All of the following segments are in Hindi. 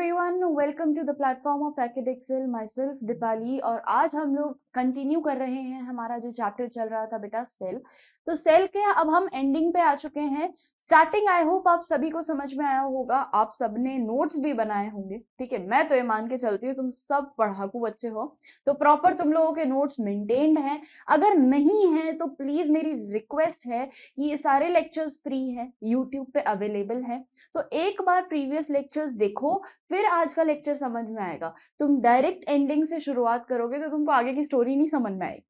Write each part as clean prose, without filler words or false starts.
Everyone, welcome to the platform of Excel. Myself Deepali. और आज हम लोग कंटिन्यू कर रहे हैं हमारा जो चैप्टर चल रहा था बेटा सेल। तो सेल के अब हम एंडिंग पे आ चुके हैं। स्टार्टिंग आई होप आप सभी को समझ में आया होगा, आप सबने नोट्स भी बनाए होंगे। ठीक है, मैं तो ये मान के चलती हूँ तुम सब पढ़ाकू बच्चे हो, तो प्रॉपर तुम लोगों के नोट्स मेंटेन्ड हैं। अगर नहीं है तो प्लीज मेरी रिक्वेस्ट है कि ये सारे लेक्चर्स फ्री है, यूट्यूब पे अवेलेबल है। तो एक बार प्रीवियस लेक्चर्स देखो, फिर आज का लेक्चर समझ में आएगा। तुम डायरेक्ट एंडिंग से शुरुआत करोगे तो तुमको आगे की स्टोरी नहीं समझ में आएगी।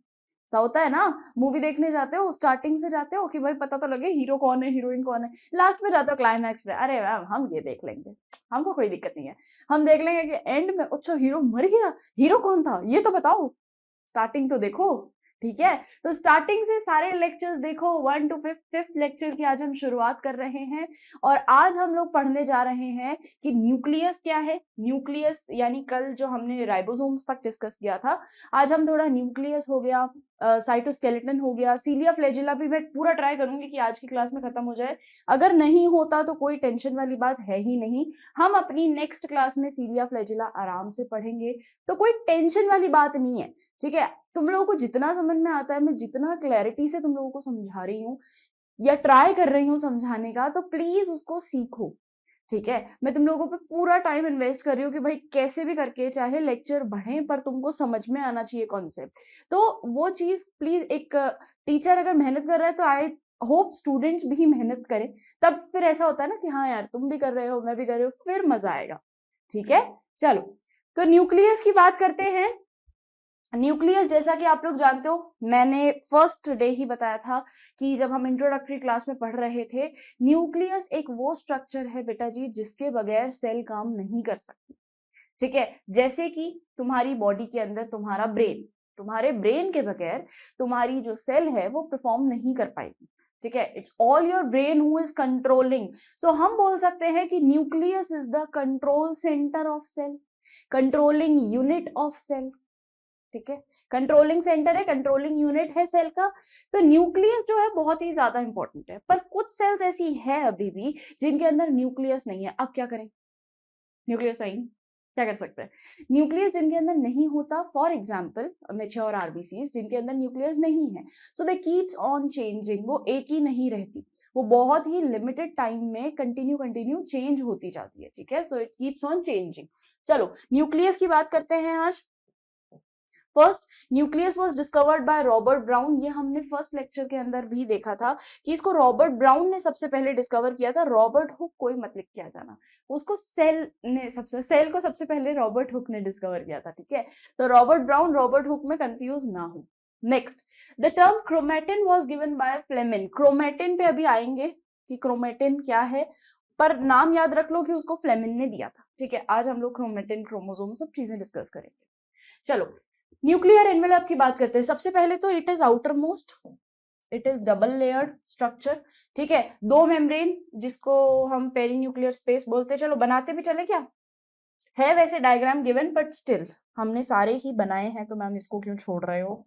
ऐसा होता है ना, मूवी देखने जाते हो, स्टार्टिंग से जाते हो कि भाई पता तो लगे हीरो कौन है हीरोइन कौन है, लास्ट में जाते हो क्लाइमैक्स पे, अरे मैम हम ये देख लेंगे, हमको कोई दिक्कत नहीं है, हम देख लेंगे कि एंड में अच्छा हीरो मर गया, हीरो कौन था ये तो बताओ, स्टार्टिंग तो देखो। ठीक है, तो स्टार्टिंग से सारे लेक्चर्स देखो, 1 to 5th लेक्चर की आज हम शुरुआत कर रहे हैं। और आज हम लोग पढ़ने जा रहे हैं कि न्यूक्लियस क्या है। न्यूक्लियस यानी कल जो हमने राइबोसोम्स तक डिस्कस किया था, आज हम थोड़ा न्यूक्लियस हो गया, साइटोस्केलेटन हो गया, सीलिया फ्लैजिला भी मैं पूरा ट्राई करूंगी कि आज की क्लास में खत्म हो जाए। अगर नहीं होता तो कोई टेंशन वाली बात है ही नहीं, हम अपनी नेक्स्ट क्लास में सीलिया फ्लैजिला आराम से पढ़ेंगे, तो कोई टेंशन वाली बात नहीं है। ठीक है, तुम लोगों को जितना समझ में आता है, मैं जितना क्लैरिटी से तुम लोगों को समझा रही हूँ या ट्राई कर रही हूँ समझाने का, तो प्लीज उसको सीखो। ठीक है, मैं तुम लोगों पे पूरा टाइम इन्वेस्ट कर रही हूँ कि भाई कैसे भी करके चाहे लेक्चर बढ़े पर तुमको समझ में आना चाहिए कॉन्सेप्ट। तो वो चीज प्लीज, एक टीचर अगर मेहनत कर रहा है तो आई होप स्टूडेंट्स भी मेहनत करें, तब फिर ऐसा होता है ना कि हाँ यार तुम भी कर रहे हो मैं भी कर रही हूँ, फिर मजा आएगा। ठीक है, चलो तो न्यूक्लियस की बात करते हैं। न्यूक्लियस जैसा कि आप लोग जानते हो, मैंने फर्स्ट डे ही बताया था कि जब हम इंट्रोडक्टरी क्लास में पढ़ रहे थे, न्यूक्लियस एक वो स्ट्रक्चर है बेटा जी जिसके बगैर सेल काम नहीं कर सकती। ठीक है, जैसे कि तुम्हारी बॉडी के अंदर तुम्हारा ब्रेन, तुम्हारे ब्रेन के बगैर तुम्हारी जो सेल है वो परफॉर्म नहीं कर पाएगी। ठीक है, it's all your brain who is controlling. So हम बोल सकते हैं कि nucleus is the control centre of cell, controlling unit of cell. ठीक है, कंट्रोलिंग सेंटर है, कंट्रोलिंग यूनिट है सेल का। तो न्यूक्लियस जो है बहुत ही ज्यादा इंपॉर्टेंट है, पर कुछ सेल्स ऐसी है अभी भी जिनके अंदर न्यूक्लियस नहीं है। अब क्या करें, न्यूक्लियस नहीं, क्या कर सकते हैं। न्यूक्लियस जिनके अंदर नहीं होता, फॉर एग्जाम्पल मेच्योर आरबीसीज जिनके अंदर न्यूक्लियस नहीं है, सो दे कीप्स ऑन चेंजिंग, वो एक ही नहीं रहती, वो बहुत ही लिमिटेड टाइम में कंटिन्यू कंटिन्यू चेंज होती जाती है। ठीक है, तो इट कीप्स ऑन चेंजिंग। चलो न्यूक्लियस की बात करते हैं आज। First, nucleus was discovered by Robert brown. ये हमने फर्स्ट लेक्चर के अंदर भी देखा था कि इसको रॉबर्ट ब्राउन ने सबसे पहले डिस्कवर किया था। रॉबर्ट हुक कोई मत लिख के आ जाना, उसको सेल को सबसे पहले रॉबर्ट हुक ने डिस्कवर किया था। ठीक है, तो रॉबर्ट ब्राउन रॉबर्ट हुक में कंफ्यूज ना हो। Next, the term chromatin was given by Fleming. Chromatin पे अभी आएंगे कि क्रोमेटिन क्या है, पर नाम याद रख लो कि उसको फ्लेमिन ने दिया था। ठीक है, आज हम लोग क्रोमेटिन, क्रोमोसोम, सब चीजें डिस्कस करेंगे। चलो न्यूक्लियर एनवेलप की बात करते हैं। सबसे पहले तो it is outer most, it is double layered structure. ठीक है, दो मेम्ब्रेन जिसको हम पेरी न्यूक्लियर स्पेस बोलते हैं। चलो बनाते भी चले क्या, है वैसे डायग्राम गिवन, बट स्टिल हमने सारे ही बनाए हैं तो मैम इसको क्यों छोड़ रहे हो।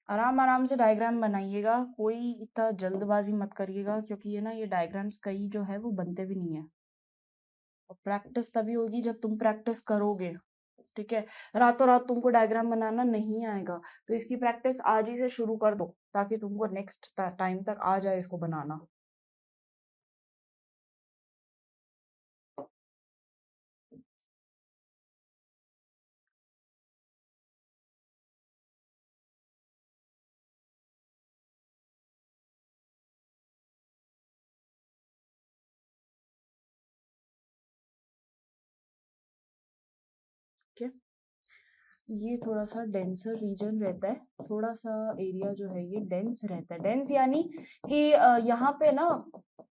आराम आराम से डायग्राम बनाइएगा, कोई इतना जल्दबाजी मत करिएगा, क्योंकि ये ना ये डायग्राम्स कई जो है वो बनते भी नहीं है। और प्रैक्टिस तभी होगी जब तुम प्रैक्टिस करोगे। ठीक है, रातों रात तुमको डायग्राम बनाना नहीं आएगा, तो इसकी प्रैक्टिस आज ही से शुरू कर दो ताकि तुमको नेक्स्ट टाइम तक आ जाए इसको बनाना। ठीक है, ये थोड़ा सा डेंसर रीजन रहता है, थोड़ा सा एरिया जो है ये डेंस रहता है। डेंस यानी कि यहाँ पे ना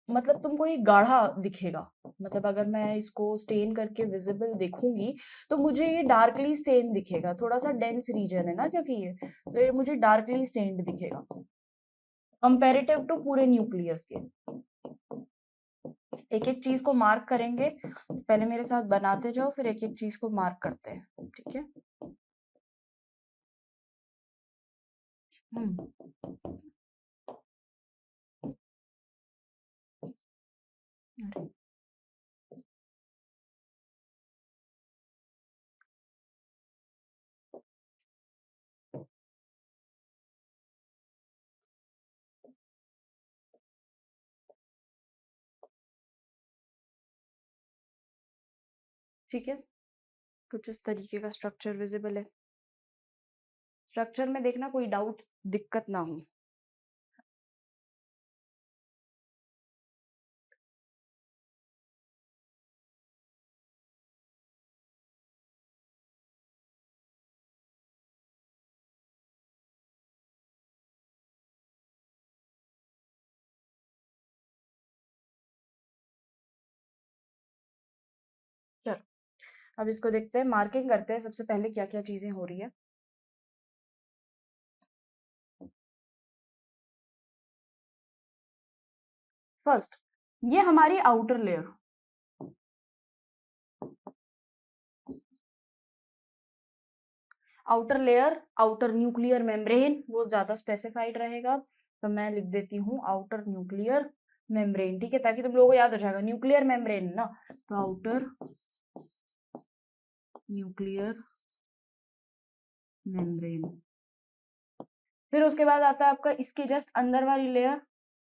मतलब तुमको ये गाढ़ा दिखेगा, मतलब अगर मैं इसको स्टेन करके विजिबल देखूंगी तो मुझे ये डार्कली स्टेन दिखेगा, थोड़ा सा डेंस रीजन है ना क्योंकि ये, तो ये मुझे डार्कली स्टेन्ड दिखेगा कंपेरेटिव टू पूरे न्यूक्लियस के। एक एक चीज को मार्क करेंगे, पहले मेरे साथ बनाते जाओ फिर एक एक चीज को मार्क करते हैं, ठीक है। अरे ठीक है, कुछ इस तरीके का स्ट्रक्चर विजिबल है। स्ट्रक्चर में देखना कोई डाउट दिक्कत ना हो। चलो अब इसको देखते हैं, मार्किंग करते हैं सबसे पहले क्या क्या चीजें हो रही है। फर्स्ट, ये हमारी outer layer, outer layer, outer nuclear membrane, वो ज्यादा स्पेसिफाइड रहेगा, तो मैं लिख देती हूँ आउटर न्यूक्लियर मेम्ब्रेन, ठीक है, ताकि तुम लोगों को याद हो जाएगा न्यूक्लियर मेम्ब्रेन ना, तो आउटर न्यूक्लियर मेम्ब्रेन। फिर उसके बाद आता है आपका इसके जस्ट अंदर वाली लेयर,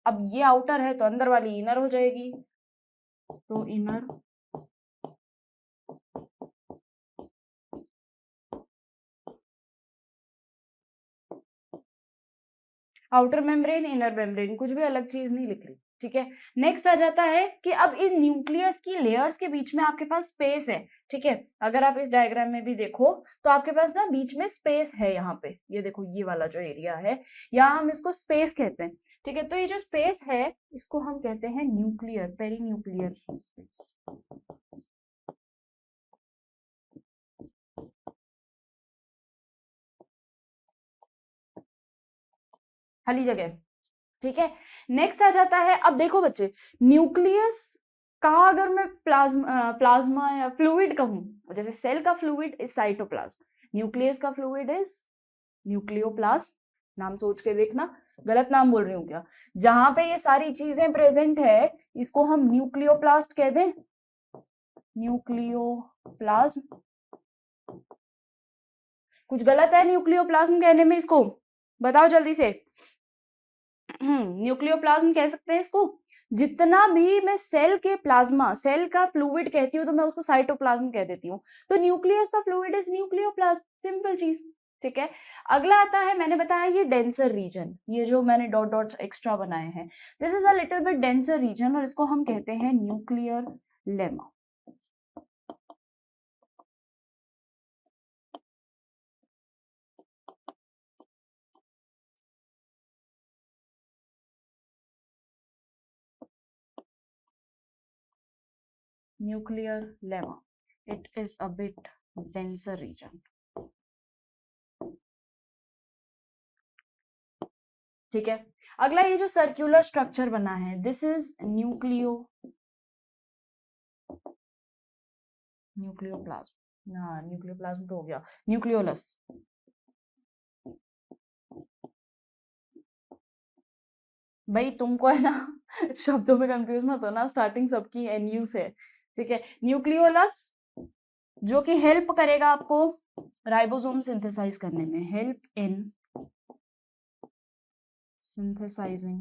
अब ये आउटर है तो अंदर वाली इनर हो जाएगी, तो inner outer membrane, inner membrane, कुछ भी अलग चीज नहीं लिख रही, ठीक है। नेक्स्ट आ जाता है कि अब इन न्यूक्लियस की लेयर्स के बीच में आपके पास स्पेस है, ठीक है। अगर आप इस डायग्राम में भी देखो तो आपके पास ना बीच में स्पेस है, यहाँ पे ये देखो ये वाला जो एरिया है, यहाँ हम इसको स्पेस कहते हैं, ठीक है। तो ये जो स्पेस है इसको हम कहते हैं न्यूक्लियर, पेरी न्यूक्लियर स्पेस, खाली जगह, ठीक है। नेक्स्ट आ जाता है, अब देखो बच्चे, न्यूक्लियस का अगर मैं प्लाज्मा या फ्लूइड कहूं, जैसे सेल का फ्लूइड इज साइटोप्लाज्म, न्यूक्लियस का फ्लूइड इज न्यूक्लियोप्लास्ट, नाम सोच के देखना, गलत नाम बोल रही हूँ क्या। जहां पे ये सारी चीजें प्रेजेंट है इसको हम न्यूक्लियोप्लास्ट कह दें, न्यूक्लियोप्लाज्म। कुछ गलत है न्यूक्लियोप्लाज्म कहने में, इसको बताओ जल्दी से। न्यूक्लियोप्लाज्म कह सकते हैं इसको। जितना भी मैं सेल के प्लाज्मा, सेल का फ्लूइड कहती हूँ तो मैं उसको साइटोप्लाज्म कह देती हूँ, तो न्यूक्लियस का फ्लूइड इज न्यूक्लियोप्लाज्म, सिंपल चीज, ठीक है। अगला आता है, मैंने बताया ये डेंसर रीजन, ये जो मैंने डॉट डॉट्स एक्स्ट्रा बनाए हैं, this is a little bit denser region और इसको हम कहते हैं nuclear lamina. Nuclear lamina, it is a bit denser region, ठीक है। अगला ये जो सर्कुलर स्ट्रक्चर बना है, दिस इज न्यूक्लियोप्लाज्म, हाँ न्यूक्लियोप्लाज्म तो हो गया, न्यूक्लियोलस। भाई तुमको है ना शब्दों में कंफ्यूज मत होना, स्टार्टिंग सबकी एनयू से, ठीक है। न्यूक्लियोलस जो कि हेल्प करेगा आपको राइबोसोम सिंथेसाइज करने में, help in synthesising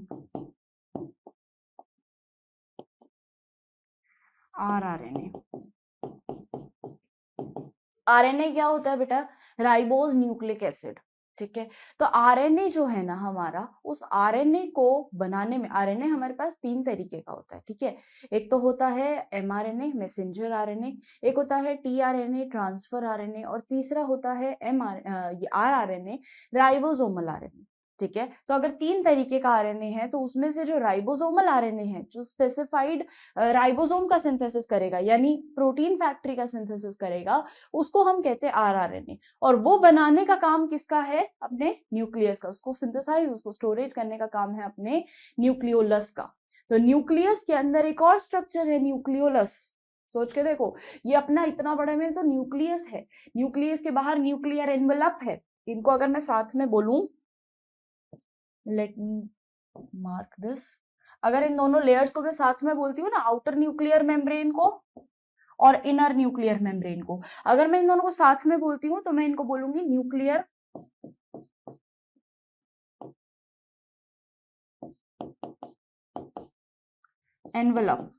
RNA. RNA क्या होता है बेटा, राइबोज न्यूक्लिक एसिड, ठीक है। तो आरएनए जो है ना हमारा, उस आरएनए को बनाने में, आरएनए हमारे पास 3 तरीके का होता है, ठीक है। एक तो होता है एमआरएनए, मैसेंजर आरएनए, एक होता है टीआरएनए, ट्रांसफर आरएनए, और तीसरा होता है आरआरएनए, राइबोसोमल आरएनए। ठीक है। तो अगर 3 तरीके का आरएनए है तो उसमें से जो राइबोसोमल आरएनए है, जो स्पेसिफाइड राइबोसोम का सिंथेसिस करेगा, यानी प्रोटीन फैक्ट्री का सिंथेसिस करेगा, उसको हम कहते हैं आरआरएनए। और वो बनाने का काम किसका है? अपने न्यूक्लियस का। उसको सिंथेसाइज, उसको स्टोरेज करने का काम है अपने न्यूक्लियोलस का। तो न्यूक्लियस के अंदर एक और स्ट्रक्चर है, न्यूक्लियोलस। सोच के देखो, ये अपना इतना बड़ा में तो न्यूक्लियस है, न्यूक्लियस के बाहर न्यूक्लियर एनवेलप है। इनको अगर मैं साथ में बोलूं, लेट मी मार्क दिस, अगर इन दोनों लेयर्स को मैं साथ में बोलती हूँ ना, आउटर न्यूक्लियर मेम्ब्रेन को और इनर न्यूक्लियर मेम्ब्रेन को, अगर मैं इन दोनों को साथ में बोलती हूँ तो मैं इनको बोलूंगी न्यूक्लियर एनवेलप।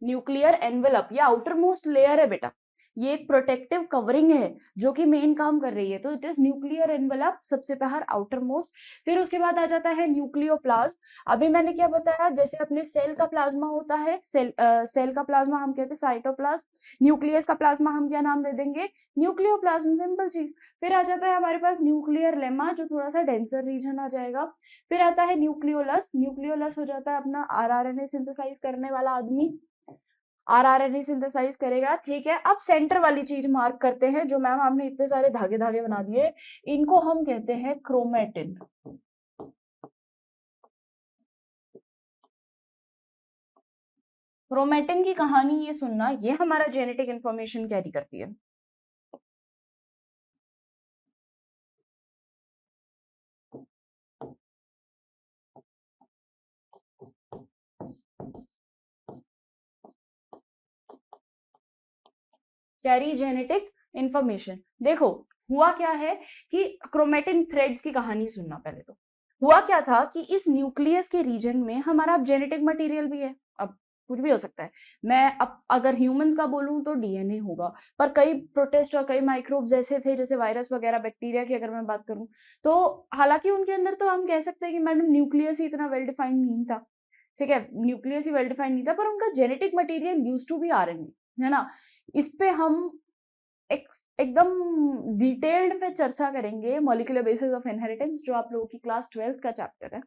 न्यूक्लियर एनवेलप, ये आउटर मोस्ट लेयर है बेटा, ये एक प्रोटेक्टिव कवरिंग है जो कि मेन काम कर रही है। तो इट इज न्यूक्लियर एनवेलप, सबसे बाहर आउटर मोस्ट। फिर उसके बाद आ जाता है न्यूक्लियोप्लाज्म। अभी मैंने क्या बताया, जैसे अपने सेल का प्लाज्मा होता है, सेल का प्लाज्मा हम कहते हैं साइटोप्लाज्म, न्यूक्लियस का प्लाज्मा हम क्या नाम दे देंगे? न्यूक्लियोप्लाज्म, सिंपल चीज। फिर आ जाता है हमारे पास न्यूक्लियर लेमा, जो थोड़ा सा डेंसर रीजन आ जाएगा। फिर आता है न्यूक्लियोलस, न्यूक्लियोलस हो जाता है अपना आरआरएनए सिंथेसाइज करने वाला आदमी, आरआरएनए सिंथेसाइज करेगा। ठीक है। अब सेंटर वाली चीज मार्क करते हैं, जो मैम आपने इतने सारे धागे धागे बना दिए, इनको हम कहते हैं क्रोमेटिन। क्रोमेटिन की कहानी ये सुनना, ये हमारा जेनेटिक इंफॉर्मेशन कैरी करती है। Carry genetic information. देखो हुआ क्या है कि क्रोमेटिन थ्रेड्स की कहानी सुनना। पहले तो हुआ क्या था कि इस न्यूक्लियस के रीजन में हमारा अब जेनेटिक मटेरियल भी है। अब कुछ भी हो सकता है, मैं अब अगर ह्यूमंस का बोलूं तो डीएनए होगा, पर कई प्रोटिस्ट और कई माइक्रोब्स ऐसे थे, जैसे वायरस वगैरह, बैक्टीरिया की अगर मैं बात करूं तो हालांकि उनके अंदर तो हम कह सकते हैं कि मैडम न्यूक्लियस ही इतना वेल डिफाइंड नहीं था। ठीक है, न्यूक्लियस ही वेल डिफाइंड नहीं था, पर उनका genetic material used to be RNA, है ना। इस पे हम एकदम डिटेल्ड में चर्चा करेंगे, मॉलिक्यूलर बेसिस ऑफ इनहेरिटेंस, जो आप लोगों की क्लास 12th का चैप्टर है।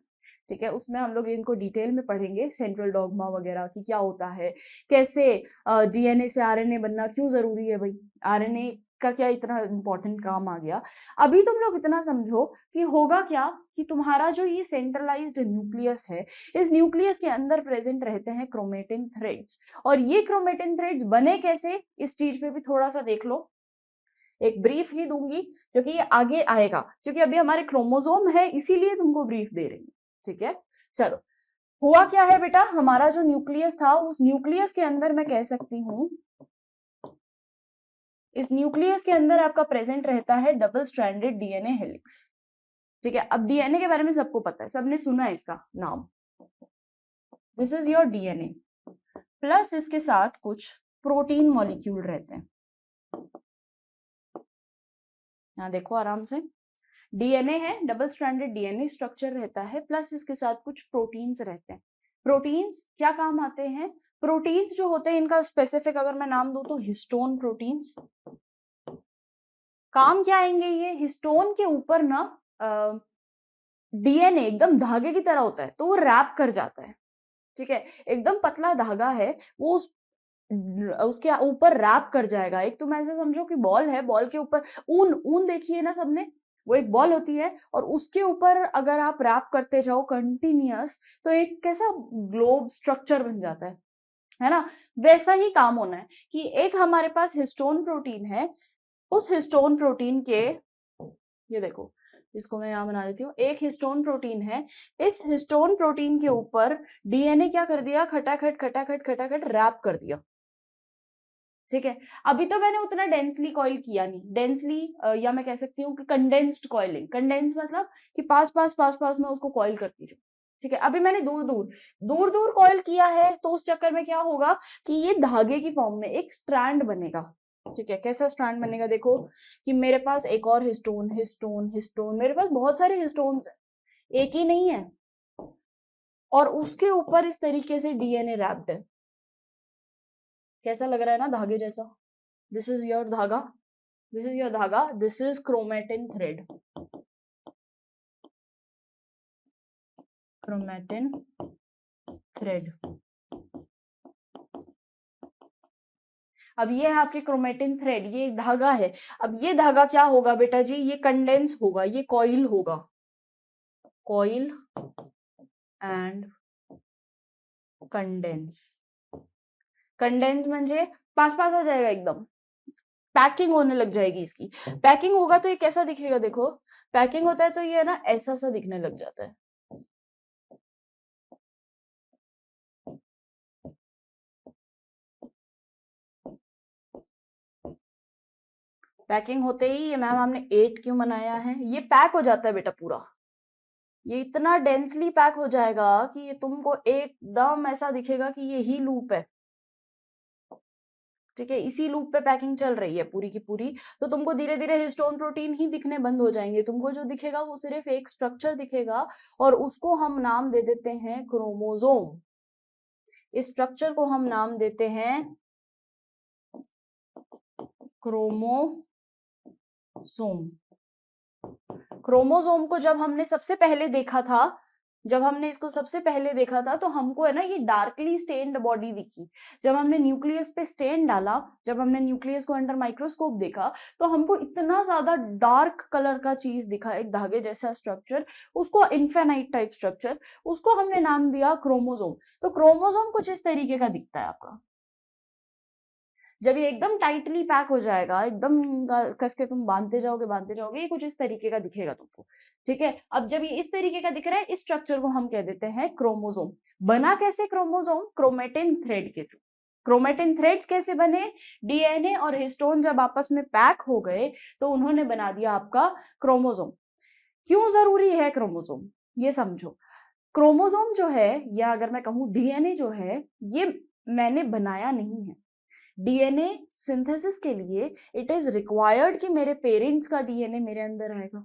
ठीक है, उसमें हम लोग इनको डिटेल में पढ़ेंगे, सेंट्रल डॉग्मा वगैरह की क्या होता है, कैसे डीएनए से आरएनए बनना क्यों जरूरी है भाई, आरएनए का क्या इतना इंपॉर्टेंट काम आ गया। अभी तुम लोग इतना समझो कि होगा क्या कि तुम्हारा जो ये सेंट्रलाइज्ड न्यूक्लियस है, इस न्यूक्लियस के अंदर प्रेजेंट रहते हैं क्रोमेटिन थ्रेड्स। और ये क्रोमेटिन थ्रेड्स बने कैसे, इस चीज पे भी थोड़ा सा देख लो। एक ब्रीफ ही दूंगी क्योंकि ये आगे आएगा, क्योंकि अभी हमारे क्रोमोसोम है इसीलिए तुमको ब्रीफ दे रही हूँ। ठीक है, चलो। हुआ क्या है बेटा, हमारा जो न्यूक्लियस था, उस न्यूक्लियस के अंदर मैं कह सकती हूँ, इस न्यूक्लियस के अंदर आपका प्रेजेंट रहता है डबल स्ट्रैंडेड डीएनए हेलिक्स। ठीक है, अब डीएनए के बारे में सबको पता है, सबने सुना है इसका नाम। This is your DNA, plus इसके साथ कुछ प्रोटीन मॉलिक्यूल रहते हैं। यहाँ देखो आराम से, डीएनए है, डबल स्ट्रैंडेड डीएनए स्ट्रक्चर रहता है, प्लस इसके साथ कुछ प्रोटीन्स रहते हैं। प्रोटीन्स क्या काम आते हैं? प्रोटीन्स जो होते हैं, इनका स्पेसिफिक अगर मैं नाम दूं तो हिस्टोन प्रोटीन्स। काम क्या आएंगे ये? हिस्टोन के ऊपर ना डीएनए एकदम धागे की तरह होता है, तो वो रैप कर जाता है। ठीक है, एकदम पतला धागा है, वो उसके ऊपर रैप कर जाएगा। एक तुम ऐसे समझो कि बॉल है, बॉल के ऊपर ऊन, ऊन देखी है ना सबने, वो एक बॉल होती है, और उसके ऊपर अगर आप रैप करते जाओ कंटिन्यूअस, तो एक कैसा ग्लोब स्ट्रक्चर बन जाता है ना। वैसा ही काम होना है कि एक हमारे पास हिस्टोन प्रोटीन है, उस हिस्टोन प्रोटीन के, ये देखो इसको मैं यहाँ बना देती हूँ, एक हिस्टोन प्रोटीन है, इस हिस्टोन प्रोटीन के ऊपर डीएनए क्या कर दिया, खटाखट खटाखट खटाखट रैप कर दिया। ठीक है, अभी तो मैंने उतना डेंसली कॉइल किया नहीं, डेंसली या मैं कह सकती हूँ कि कंडेंस्ड कॉइलिंग। कंडेंस मतलब कि पास पास पास पास में उसको कॉइल करती रहूं। ठीक है, अभी मैंने दूर दूर दूर दूर कॉइल किया है, तो उस चक्कर में क्या होगा कि ये धागे की फॉर्म में एक स्ट्रैंड बनेगा। ठीक है, कैसा स्ट्रैंड बनेगा? देखो कि मेरे पास एक और हिस्टोन हिस्टोन हिस्टोन, मेरे पास बहुत सारे हिस्टोन्स हैं, एक ही नहीं है, और उसके ऊपर इस तरीके से डीएनए रैप्ड है। कैसा लग रहा है ना, धागे जैसा? दिस इज योर धागा, दिस इज योर धागा, this is chromatin thread, chromatin thread. अब ये है आपके क्रोमेटिन थ्रेड, ये एक धागा है। अब ये धागा क्या होगा बेटा जी? ये कंडेंस होगा, ये कॉइल होगा, कॉइल एंड कंडेंस। कंडेंस म्हणजे पास पास आ जाएगा, एकदम पैकिंग होने लग जाएगी इसकी। पैकिंग होगा तो ये कैसा दिखेगा? देखो, पैकिंग होता है तो ये ना ऐसा सा दिखने लग जाता है। पैकिंग होते ही ये मैम हमने 8 क्यों बनाया है, ये पैक हो जाता है बेटा पूरा, ये इतना डेंसली पैक हो जाएगा कि ये तुमको एकदम ऐसा दिखेगा कि ये ही लूप है। ठीक है, इसी लूप पे पैकिंग चल रही है पूरी की पूरी। तो तुमको धीरे धीरे हिस्टोन प्रोटीन ही दिखने बंद हो जाएंगे, तुमको जो दिखेगा वो सिर्फ एक स्ट्रक्चर दिखेगा, और उसको हम नाम दे देते हैं क्रोमोसोम। इस स्ट्रक्चर को हम नाम देते हैं क्रोमोसोम। क्रोमोसोम को जब हमने सबसे पहले देखा था, जब हमने इसको सबसे पहले देखा था तो हमको है ना ये डार्कली स्टेन्ड बॉडी दिखी। जब हमने न्यूक्लियस पे स्टेन डाला, जब हमने न्यूक्लियस को अंडर माइक्रोस्कोप देखा, तो हमको इतना ज्यादा डार्क कलर का चीज दिखा, एक धागे जैसा स्ट्रक्चर, उसको इन्फेनाइट टाइप स्ट्रक्चर, उसको हमने नाम दिया क्रोमोसोम। तो क्रोमोसोम कुछ इस तरीके का दिखता है आपका। जब ये एकदम टाइटली पैक हो जाएगा, एकदम कस के तुम बांधते जाओगे, ये कुछ इस तरीके का दिखेगा तुमको। ठीक है, अब जब ये इस तरीके का दिख रहा है, इस स्ट्रक्चर को हम कह देते हैं क्रोमोसोम। बना कैसे क्रोमोसोम? क्रोमेटिन थ्रेड के थ्रू। क्रोमेटिन थ्रेड्स कैसे बने? डीएनए और हिस्टोन जब आपस में पैक हो गए तो उन्होंने बना दिया आपका क्रोमोसोम। क्यों जरूरी है क्रोमोसोम, ये समझो। क्रोमोसोम जो है, या अगर मैं कहूं डीएनए जो है, ये मैंने बनाया नहीं है। डीएनए सिंथेसिस के लिए इट इज रिक्वायर्ड कि मेरे पेरेंट्स का डीएनए मेरे अंदर आएगा।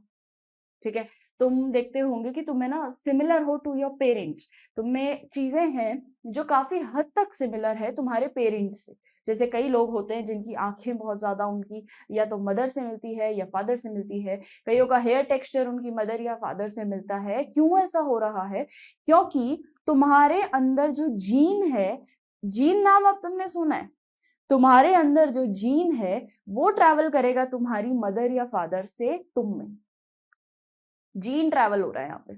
ठीक है, तुम देखते होंगे कि तुम्हें ना सिमिलर हो टू योर पेरेंट्स, तुम्हें चीजें हैं जो काफी हद तक सिमिलर है तुम्हारे पेरेंट्स से। जैसे कई लोग होते हैं जिनकी आंखें बहुत ज्यादा उनकी या तो मदर से मिलती है या फादर से मिलती है, कईयों का हेयर टेक्सचर उनकी मदर या फादर से मिलता है। क्यों ऐसा हो रहा है? क्योंकि तुम्हारे अंदर जो जीन है, जीन नाम अब तुमने सुना है, तुम्हारे अंदर जो जीन है वो ट्रैवल करेगा तुम्हारी मदर या फादर से तुम में, जीन ट्रैवल हो रहा है यहाँ पे।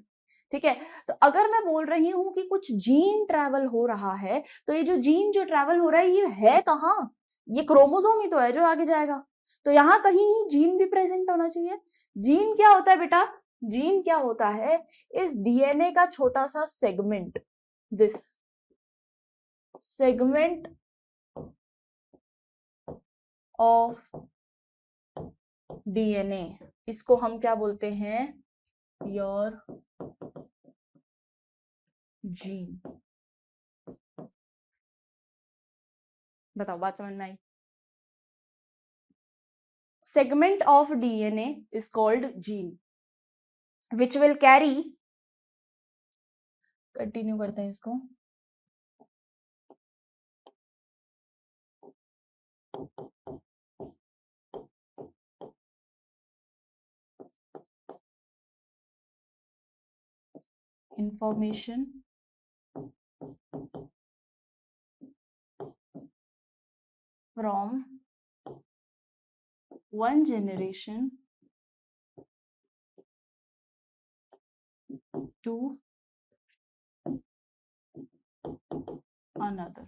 ठीक है, तो अगर मैं बोल रही हूं कि कुछ जीन ट्रैवल हो रहा है, तो ये जो जीन जो ट्रैवल हो रहा है ये है कहाँ? ये क्रोमोसोम ही तो है जो आगे जाएगा, तो यहाँ कहीं जीन भी प्रेजेंट होना चाहिए। जीन क्या होता है बेटा? जीन क्या होता है? इस डीएनए का छोटा सा segment, this segment of DNA, इसको हम क्या बोलते हैं? Your gene. बताओ, बात समझ में आई? Segment of DNA is called gene which will carry, continue करते हैं इसको, information from one generation to another।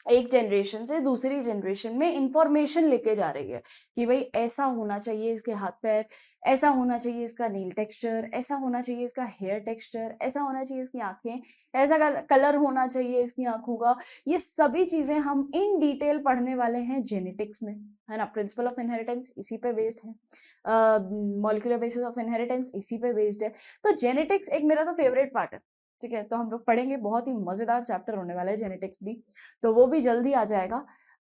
एक जनरेशन से दूसरी जनरेशन में इंफॉर्मेशन लेके जा रही है कि भाई ऐसा होना चाहिए इसके हाथ पैर, ऐसा होना चाहिए इसका नील टेक्सचर, ऐसा होना चाहिए इसका हेयर टेक्सचर, ऐसा होना चाहिए इसकी आंखें, ऐसा कलर होना चाहिए इसकी आंखों का। ये सभी चीजें हम इन डिटेल पढ़ने वाले हैं जेनेटिक्स में, है ना। प्रिंसिपल ऑफ इनहेरिटेंस इसी पे बेस्ड है, मॉलिक्यूलर बेसिस ऑफ इनहेरिटेंस इसी पे बेस्ड है। तो जेनेटिक्स एक मेरा तो फेवरेट पार्ट है। ठीक है, तो हम लोग पढ़ेंगे, बहुत ही मजेदार चैप्टर होने वाला है जेनेटिक्स भी, तो वो भी जल्दी आ जाएगा।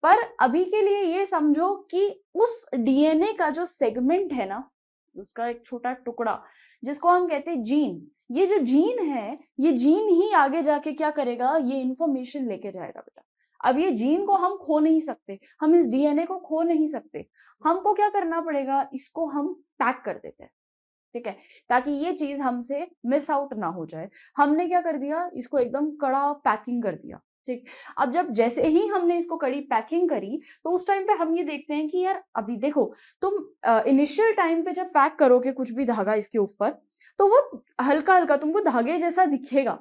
पर अभी के लिए ये समझो कि उस डीएनए का जो सेगमेंट है ना, उसका एक छोटा टुकड़ा जिसको हम कहते हैं जीन, ये जो जीन है, ये जीन ही आगे जाके क्या करेगा, ये इंफॉर्मेशन लेके जाएगा बेटा। अब ये जीन को हम खो नहीं सकते, हम इस डीएनए को खो नहीं सकते, हमको क्या करना पड़ेगा, इसको हम पैक कर देते हैं, ठीक है, ताकि ये चीज हमसे मिस आउट ना हो जाए। हमने क्या कर दिया, इसको एकदम कड़ा पैकिंग कर दिया, ठीक। अब जब जैसे ही हमने इसको कड़ी पैकिंग करी तो उस टाइम पे हम ये देखते हैं कि यार अभी देखो, तुम इनिशियल टाइम पे जब पैक करोगे कुछ भी धागा इसके ऊपर, तो वो हल्का हल्का तुमको धागे जैसा दिखेगा,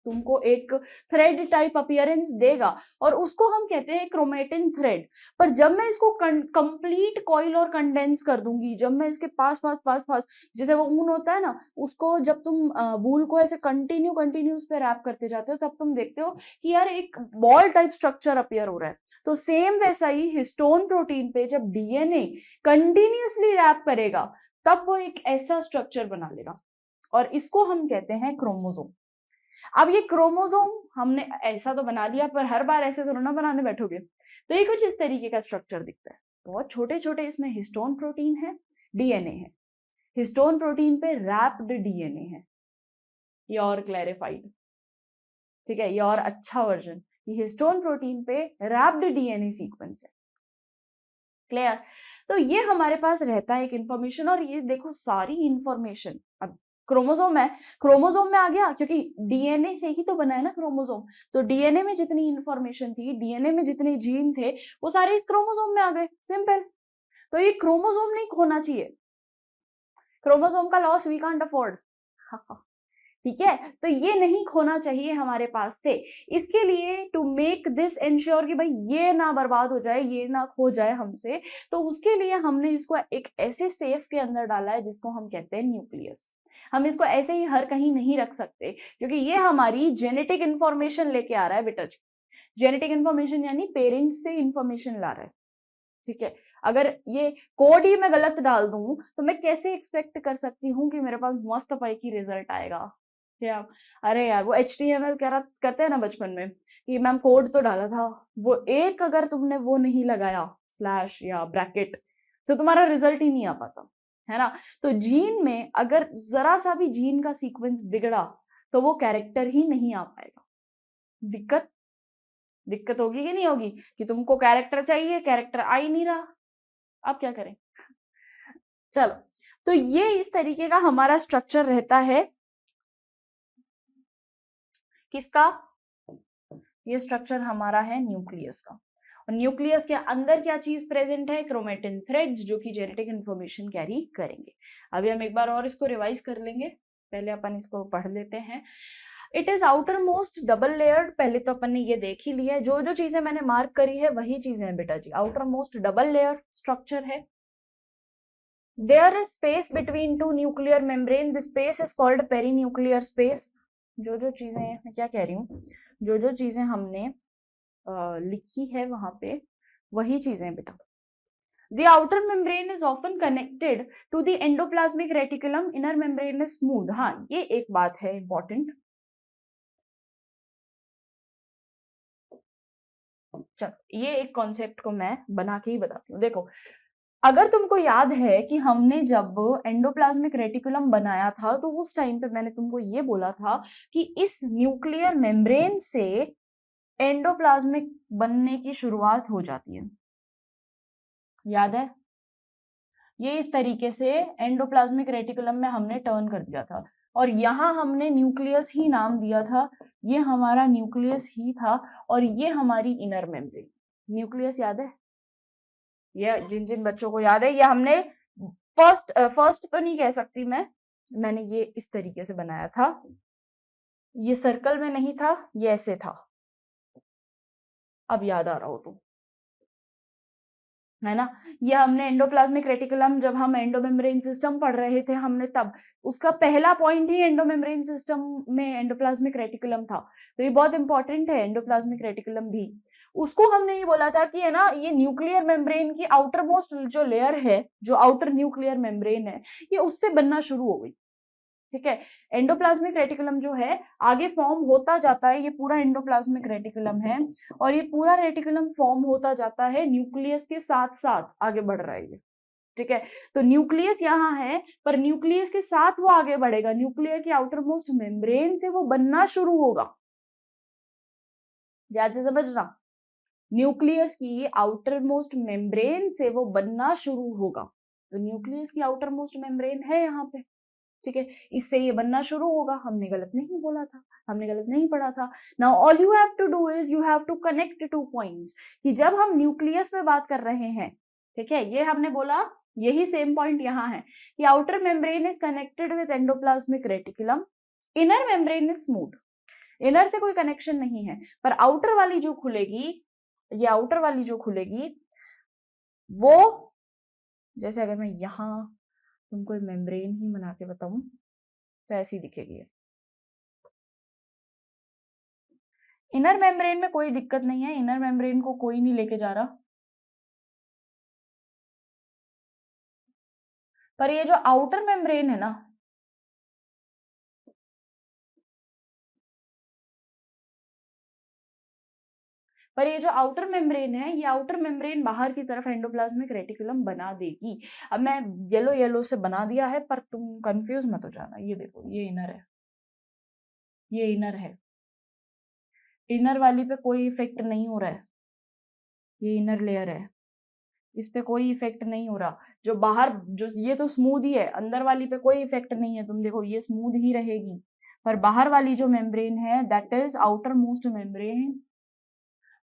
तुमको एक थ्रेड टाइप अपीयरेंस देगा, और उसको हम कहते हैं क्रोमेटिन थ्रेड। पर जब मैं इसको कंप्लीट कॉइल और कंडेंस कर दूंगी, जब मैं इसके पास पास पास पास, जैसे वो ऊन होता है ना, उसको जब तुम वूल को ऐसे कंटिन्यू उस पे रैप करते जाते हो, तब तुम देखते हो कि यार एक बॉल टाइप स्ट्रक्चर अपीयर हो रहा है। तो सेम वैसा ही हिस्टोन प्रोटीन पे जब डीएनए कंटिन्यूअसली रैप करेगा, तब वो एक ऐसा स्ट्रक्चर बना लेगा, और इसको हम कहते हैं क्रोमोसोम। अब ये क्रोमोसोम हमने ऐसा तो बना लिया, पर हर बार ऐसे थोड़ा ना बनाने बैठोगे, तो ये कुछ इस तरीके का स्ट्रक्चर दिखता है। बहुत छोटे छोटे इसमें हिस्टोन प्रोटीन है, डीएनए है, हिस्टोन प्रोटीन पे रैप्ड डीएनए है, ये और क्लैरिफाइड, ठीक है, ये और अच्छा वर्जन, ये हिस्टोन प्रोटीन पे रैप्ड डीएनए सीक्वेंस है, क्लियर। तो ये हमारे पास रहता है एक इंफॉर्मेशन, और ये देखो सारी इंफॉर्मेशन अब क्रोमोसोम है, क्रोमोसोम में आ गया, क्योंकि डीएनए से ही तो बना है ना क्रोमोसोम, तो डीएनए में जितनी इंफॉर्मेशन थी, डीएनए में जितने जीन थे, वो सारे इस क्रोमोसोम में आ गए, सिंपल। तो ये क्रोमोसोम नहीं खोना चाहिए, क्रोमोसोम का लॉस वी कांट अफोर्ड, ठीक है, तो ये नहीं खोना चाहिए हमारे पास से। इसके लिए टू मेक दिस इंश्योर कि भाई ये ना बर्बाद हो जाए, ये ना खो जाए हमसे, तो उसके लिए हमने इसको एक ऐसे सेफ के अंदर डाला है जिसको हम कहते हैं न्यूक्लियस। हम इसको ऐसे ही हर कहीं नहीं रख सकते, क्योंकि ये हमारी जेनेटिक इंफॉर्मेशन लेके आ रहा है बेटा जी। जेनेटिक इंफॉर्मेशन यानी पेरेंट्स से इंफॉर्मेशन ला रहा है, ठीक है। अगर ये कोड ही मैं गलत डाल दूं तो मैं कैसे एक्सपेक्ट कर सकती हूँ कि मेरे पास मस्त पाई की रिजल्ट आएगा, क्या। अरे यार वो HTML करते हैं ना बचपन में कि मैम कोड तो डाला था, वो एक अगर तुमने वो नहीं लगाया स्लैश या ब्रैकेट, तो तुम्हारा रिजल्ट ही नहीं आ पाता, है ना। तो जीन में अगर जरा सा भी जीन का सीक्वेंस बिगड़ा तो वो कैरेक्टर ही नहीं आ पाएगा। दिक्कत होगी कि नहीं होगी, कि तुमको कैरेक्टर चाहिए, कैरेक्टर आ ही नहीं रहा, अब क्या करें। चलो, तो ये इस तरीके का हमारा स्ट्रक्चर रहता है, किसका, ये स्ट्रक्चर हमारा है न्यूक्लियस का। और न्यूक्लियस के अंदर क्या चीज प्रेजेंट है, क्रोमेटिन थ्रेड्स, जो कि जेनेटिक इंफॉर्मेशन कैरी करेंगे। अभी हम एक बार और इसको रिवाइज कर लेंगे, पहले अपन इसको पढ़ लेते हैं। It is outer most double layered, पहले तो अपन ने ये देख ही लिया है, जो जो चीजें मैंने मार्क करी है वही चीजें हैं बेटा जी, outermost double layer structure है। There is space between two nuclear membrane, the space is called perinuclear space. जो जो चीजें मैं क्या कह रही हूँ, जो जो चीजें हमने लिखी है वहां पे वही चीजें बेटा। The outer membrane is often connected to the endoplasmic reticulum, inner membrane is smooth। हाँ, ये एक बात है इंपॉर्टेंट। चलो ये एक कॉन्सेप्ट को मैं बना के ही बताती हूँ। देखो, अगर तुमको याद है कि हमने जब एंडोप्लाज्मिक रेटिकुलम बनाया था, तो उस टाइम पे मैंने तुमको ये बोला था कि इस न्यूक्लियर मेम्ब्रेन से एंडोप्लाज्मिक बनने की शुरुआत हो जाती है, याद है। ये इस तरीके से एंडोप्लाज्मिक रेटिकुलम में हमने टर्न कर दिया था, और यहां हमने न्यूक्लियस ही नाम दिया था, ये हमारा न्यूक्लियस ही था, और ये हमारी इनर मेम्ब्रेन। न्यूक्लियस याद है, ये जिन जिन बच्चों को याद है, ये हमने फर्स्ट तो नहीं कह सकती मैंने ये इस तरीके से बनाया था, ये सर्कल में नहीं था, ये ऐसे था, अब याद आ रहा हो तो, है ना। ये हमने एंडोप्लाज्मिक रेटिकुलम, जब हम एंडोमेम्ब्रेन सिस्टम पढ़ रहे थे हमने, तब उसका पहला पॉइंट ही एंडोमेम्ब्रेन सिस्टम में एंडोप्लाज्मिक रेटिकुलम था, तो ये बहुत इंपॉर्टेंट है एंडोप्लाज्मिक रेटिकुलम भी। उसको हमने ये बोला था कि है ना, ये न्यूक्लियर मेम्ब्रेन की आउटर मोस्ट जो लेयर है, जो आउटर न्यूक्लियर मेम्ब्रेन है, ये उससे बनना शुरू हो गई, ठीक है। एंडोप्लाज्मिक रेटिकुलम जो है आगे फॉर्म होता जाता है, ये पूरा एंडोप्लाज्मिक रेटिकुलम है और ये पूरा रेटिकुलम फॉर्म होता जाता है न्यूक्लियस के साथ साथ आगे बढ़ रहा है ये, ठीक है। तो न्यूक्लियस यहाँ है, पर न्यूक्लियस के साथ वो आगे बढ़ेगा, न्यूक्लियर की आउटर मोस्ट मेम्ब्रेन से वो बनना शुरू होगा। ध्यान से समझना, न्यूक्लियस की आउटर मोस्ट मेम्ब्रेन से वो बनना शुरू होगा। तो न्यूक्लियस की आउटर मोस्ट मेम्ब्रेन है यहाँ पे, ठीक है, इससे ये बनना शुरू होगा। हमने गलत नहीं बोला था, हमने गलत नहीं पढ़ा था। Now all you have to do is you have to connect two points, कि जब हम न्यूक्लियस पे बात कर रहे हैं, ठीक है, ये हमने बोला, यही सेम पॉइंट यहाँ है कि outer membrane is connected with endoplasmic reticulum, inner membrane is smooth. Inner से कोई कनेक्शन नहीं है, पर आउटर वाली जो खुलेगी, ये आउटर वाली जो खुलेगी वो, जैसे अगर मैं यहाँ तुमको मेम्ब्रेन ही बना के बताऊं तो ऐसी दिखेगी। इनर मेम्ब्रेन में कोई दिक्कत नहीं है, इनर मेम्ब्रेन को कोई नहीं लेके जा रहा, पर ये जो आउटर मेम्ब्रेन है ना, पर ये जो आउटर मेम्ब्रेन है, ये आउटर मेम्ब्रेन बाहर की तरफ एंडोप्लाज्मिक रेटिकुलम बना देगी। अब मैं येलो येलो से बना दिया है, पर तुम कंफ्यूज मत हो जाना। ये देखो, ये इनर है, ये इनर है, इनर वाली पे कोई इफेक्ट नहीं हो रहा है, ये इनर लेयर है, इस पे कोई इफेक्ट नहीं हो रहा। जो बाहर, जो ये तो स्मूथ ही है, अंदर वाली पे कोई इफेक्ट नहीं है, तुम देखो ये स्मूथ ही रहेगी, पर बाहर वाली जो मेम्ब्रेन है, that is outer most membrane,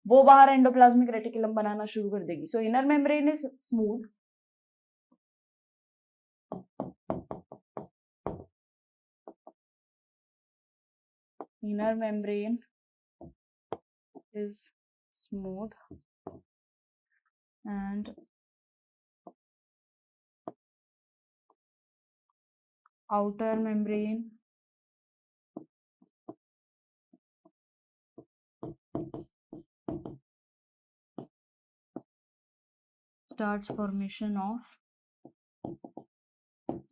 वो बाहर एंडोप्लाज्मिक रेटिकुलम बनाना शुरू कर देगी। सो inner membrane is smooth, inner membrane is smooth and outer membrane starts formation of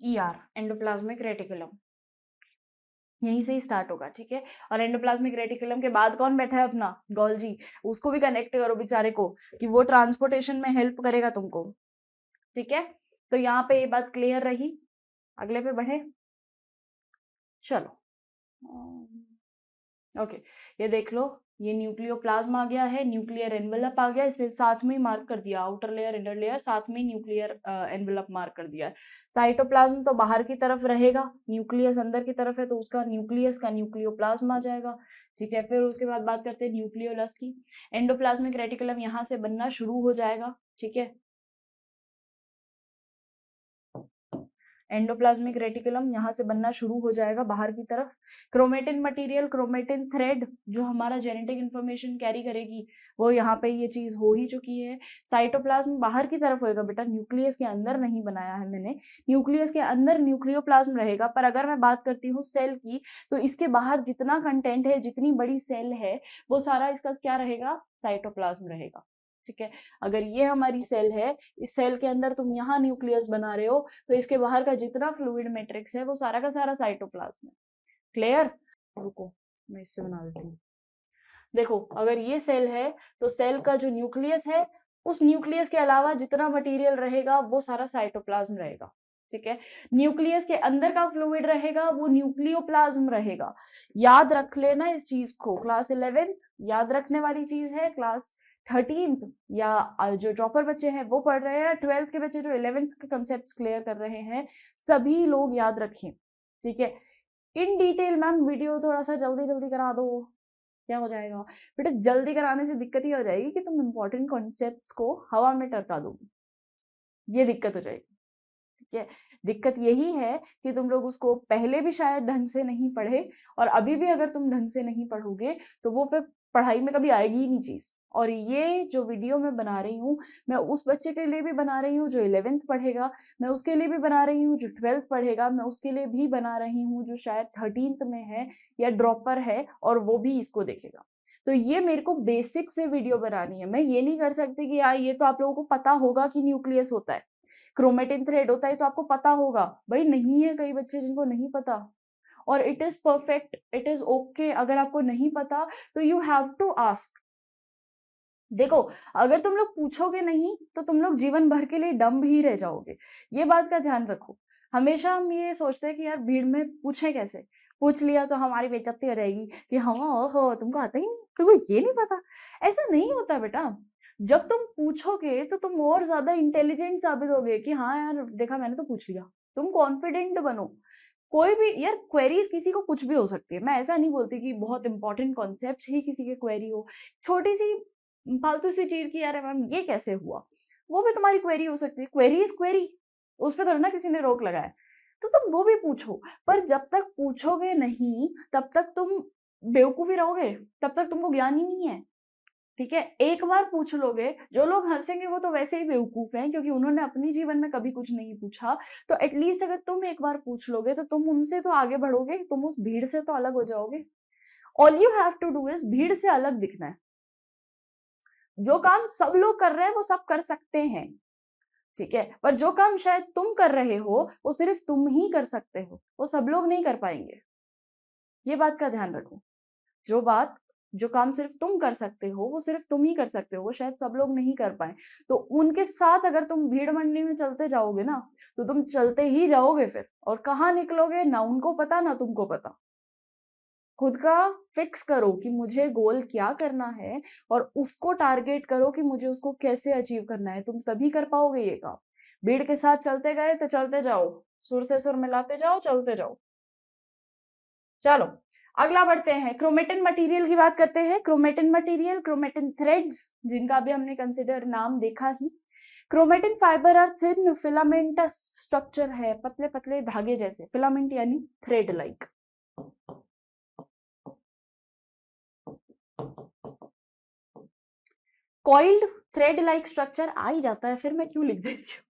ER, endoplasmic reticulum, यहीं से ही स्टार्ट होगा, ठीक है। और एंडोप्लाज्मिक रेटिकुलम के बाद कौन बैठा है अपना गोल्जी, उसको भी कनेक्ट करो बेचारे को, कि वो ट्रांसपोर्टेशन में हेल्प करेगा तुमको, ठीक है। तो यहाँ पे ये बात क्लियर रही, अगले पे बढ़े, चलो। ओके, ये देख लो, ये न्यूक्लियोप्लाज्म आ गया है, न्यूक्लियर एनवेलप आ गया, इसलिए साथ में ही मार्क कर दिया, आउटर लेयर इनर लेयर, साथ में न्यूक्लियर एनवेलप मार्क कर दिया है। साइटोप्लाज्म तो बाहर की तरफ रहेगा, न्यूक्लियस अंदर की तरफ है, तो उसका न्यूक्लियस का न्यूक्लियोप्लाज्म आ जाएगा, ठीक है। फिर उसके बाद बात करते हैं न्यूक्लियोलस की। एंडोप्लाज्मिक रेटिकुलम यहाँ से बनना शुरू हो जाएगा, ठीक है। एंडोप्लाज्मिक रेटिकुलम यहाँ से बनना शुरू हो जाएगा बाहर की तरफ। क्रोमेटिन मटेरियल, क्रोमेटिन थ्रेड जो हमारा जेनेटिक इंफॉर्मेशन कैरी करेगी, वो यहाँ पे ये चीज हो ही चुकी है। साइटोप्लाज्म बाहर की तरफ होएगा बेटा, न्यूक्लियस के अंदर नहीं बनाया है मैंने, न्यूक्लियस के अंदर न्यूक्लियोप्लाज्म रहेगा। पर अगर मैं बात करती हूँ सेल की, तो इसके बाहर जितना कंटेंट है, जितनी बड़ी सेल है, वो सारा इसका क्या रहेगा, साइटोप्लाज्म रहेगा, ठीक है। अगर ये हमारी सेल है, इस सेल के अंदर तुम यहाँ न्यूक्लियस बना रहे हो, तो इसके बाहर का जितना फ्लूइड मैट्रिक्स है, वो सारा का सारा साइटोप्लाज्म है। क्लियर? रुको, मैं इससे बना देती हूँ। देखो, अगर ये सेल है, तो सेल का जो न्यूक्लियस है, उस न्यूक्लियस के अलावा जितना मटेरियल रहेगा, वो सारा साइटोप्लाज्म रहेगा, ठीक है। न्यूक्लियस के अंदर का फ्लूइड रहेगा, वो न्यूक्लियोप्लाज्म रहेगा। याद रख लेना इस चीज को, क्लास 11th याद रखने वाली चीज है, क्लास 13th या जो ड्रॉपर बच्चे हैं वो पढ़ रहे हैं, 12th के बच्चे जो 11th के कंसेप्ट क्लियर कर रहे हैं, सभी लोग याद रखें, ठीक है। इन डिटेल मैम वीडियो थोड़ा सा जल्दी जल्दी करा दो, क्या हो जाएगा बेटा, जल्दी कराने से दिक्कत ही हो जाएगी कि तुम इंपॉर्टेंट कॉन्सेप्ट्स को हवा में टरका दोगे, ये दिक्कत हो जाएगी, ठीक है। दिक्कत यही है कि तुम लोग उसको पहले भी शायद ढंग से नहीं पढ़े, और अभी भी अगर तुम ढंग से नहीं पढ़ोगे, तो वो फिर पढ़ाई में कभी आएगी ही नहीं चीज। और ये जो वीडियो मैं बना रही हूँ, मैं उस बच्चे के लिए भी बना रही हूँ जो 11th पढ़ेगा, मैं उसके लिए भी बना रही हूँ जो 12th पढ़ेगा, मैं उसके लिए भी बना रही हूँ जो शायद 13th में है या ड्रॉपर है, और वो भी इसको देखेगा। तो ये मेरे को बेसिक से वीडियो बनानी है, मैं ये नहीं कर सकती कि यार ये तो आप लोगों को पता होगा कि न्यूक्लियस होता है, क्रोमेटिन थ्रेड होता है, तो आपको पता होगा। भाई नहीं है, कई बच्चे जिनको नहीं पता, और it is perfect, it is okay. अगर आपको नहीं पता तो यू हैव टू आस्क। देखो, अगर तुम लोग पूछोगे नहीं तो तुम लोग जीवन भर के लिए डम्ब ही रह जाओगे, ये बात का ध्यान रखो। हमेशा हम ये सोचते हैं कि यार भीड़ में पूछे कैसे, पूछ लिया तो हमारी बेइज्जती हो जाएगी कि हाँ ओहो तुमको आता ही नहीं, तुमको ये नहीं पता। ऐसा नहीं होता बेटा। जब तुम पूछोगे तो तुम और ज्यादा इंटेलिजेंट साबित होगे कि हाँ यार देखा मैंने तो पूछ लिया। तुम कॉन्फिडेंट बनो। कोई भी यार क्वेरीज किसी को कुछ भी हो सकती है, मैं ऐसा नहीं बोलती कि बहुत इंपॉर्टेंट कॉन्सेप्ट ही किसी की क्वेरी हो। छोटी सी फालतू सी चीज की यार मैम ये कैसे हुआ, वो भी तुम्हारी क्वेरी हो सकती है। क्वेरी इज क्वेरी, उस पर थोड़ा ना किसी ने रोक लगाया, तो तुम वो भी पूछो। पर जब तक पूछोगे नहीं तब तक तुम बेवकूफ ही रहोगे, तब तक तुमको ज्ञान ही नहीं है। ठीक है, एक बार पूछ लोगे, जो लोग हंसेंगे वो तो वैसे ही बेवकूफ हैं क्योंकि उन्होंने अपनी जीवन में कभी कुछ नहीं पूछा। तो एटलीस्ट अगर तुम एक बार पूछ लोगे तो तुम उनसे तो आगे बढ़ोगे, तुम उस भीड़ से तो अलग हो जाओगे। All you have to do is भीड़ से अलग दिखना है। जो काम सब लोग कर रहे हैं वो सब कर सकते हैं, ठीक है, पर जो काम शायद तुम कर रहे हो वो सिर्फ तुम ही कर सकते हो, वो सब लोग नहीं कर पाएंगे। ये बात का ध्यान रखो। जो काम सिर्फ तुम कर सकते हो वो सिर्फ तुम ही कर सकते हो, वो शायद सब लोग नहीं कर पाए। तो उनके साथ अगर तुम भीड़ मंडी में चलते जाओगे ना तो तुम चलते ही जाओगे फिर, और कहाँ निकलोगे ना उनको पता ना तुमको पता। खुद का फिक्स करो कि मुझे गोल क्या करना है और उसको टारगेट करो कि मुझे उसको कैसे अचीव करना है, तुम तभी कर पाओगे ये काम। भीड़ के साथ चलते गए तो चलते जाओ, सुर से सुर मिलाते जाओ, चलते जाओ। चलो अगला बढ़ते हैं, क्रोमेटिन मटेरियल की बात करते हैं। क्रोमेटिन मटेरियल, क्रोमेटिन थ्रेड्स, जिनका भी हमने कंसिडर नाम देखा ही। क्रोमेटिन फाइबर और थिन फिलामेंटस स्ट्रक्चर है, पतले पतले धागे जैसे, फिलामेंट यानी thread like. Coiled thread like structure आ ही जाता है, फिर मैं क्यों लिख देती हूँ।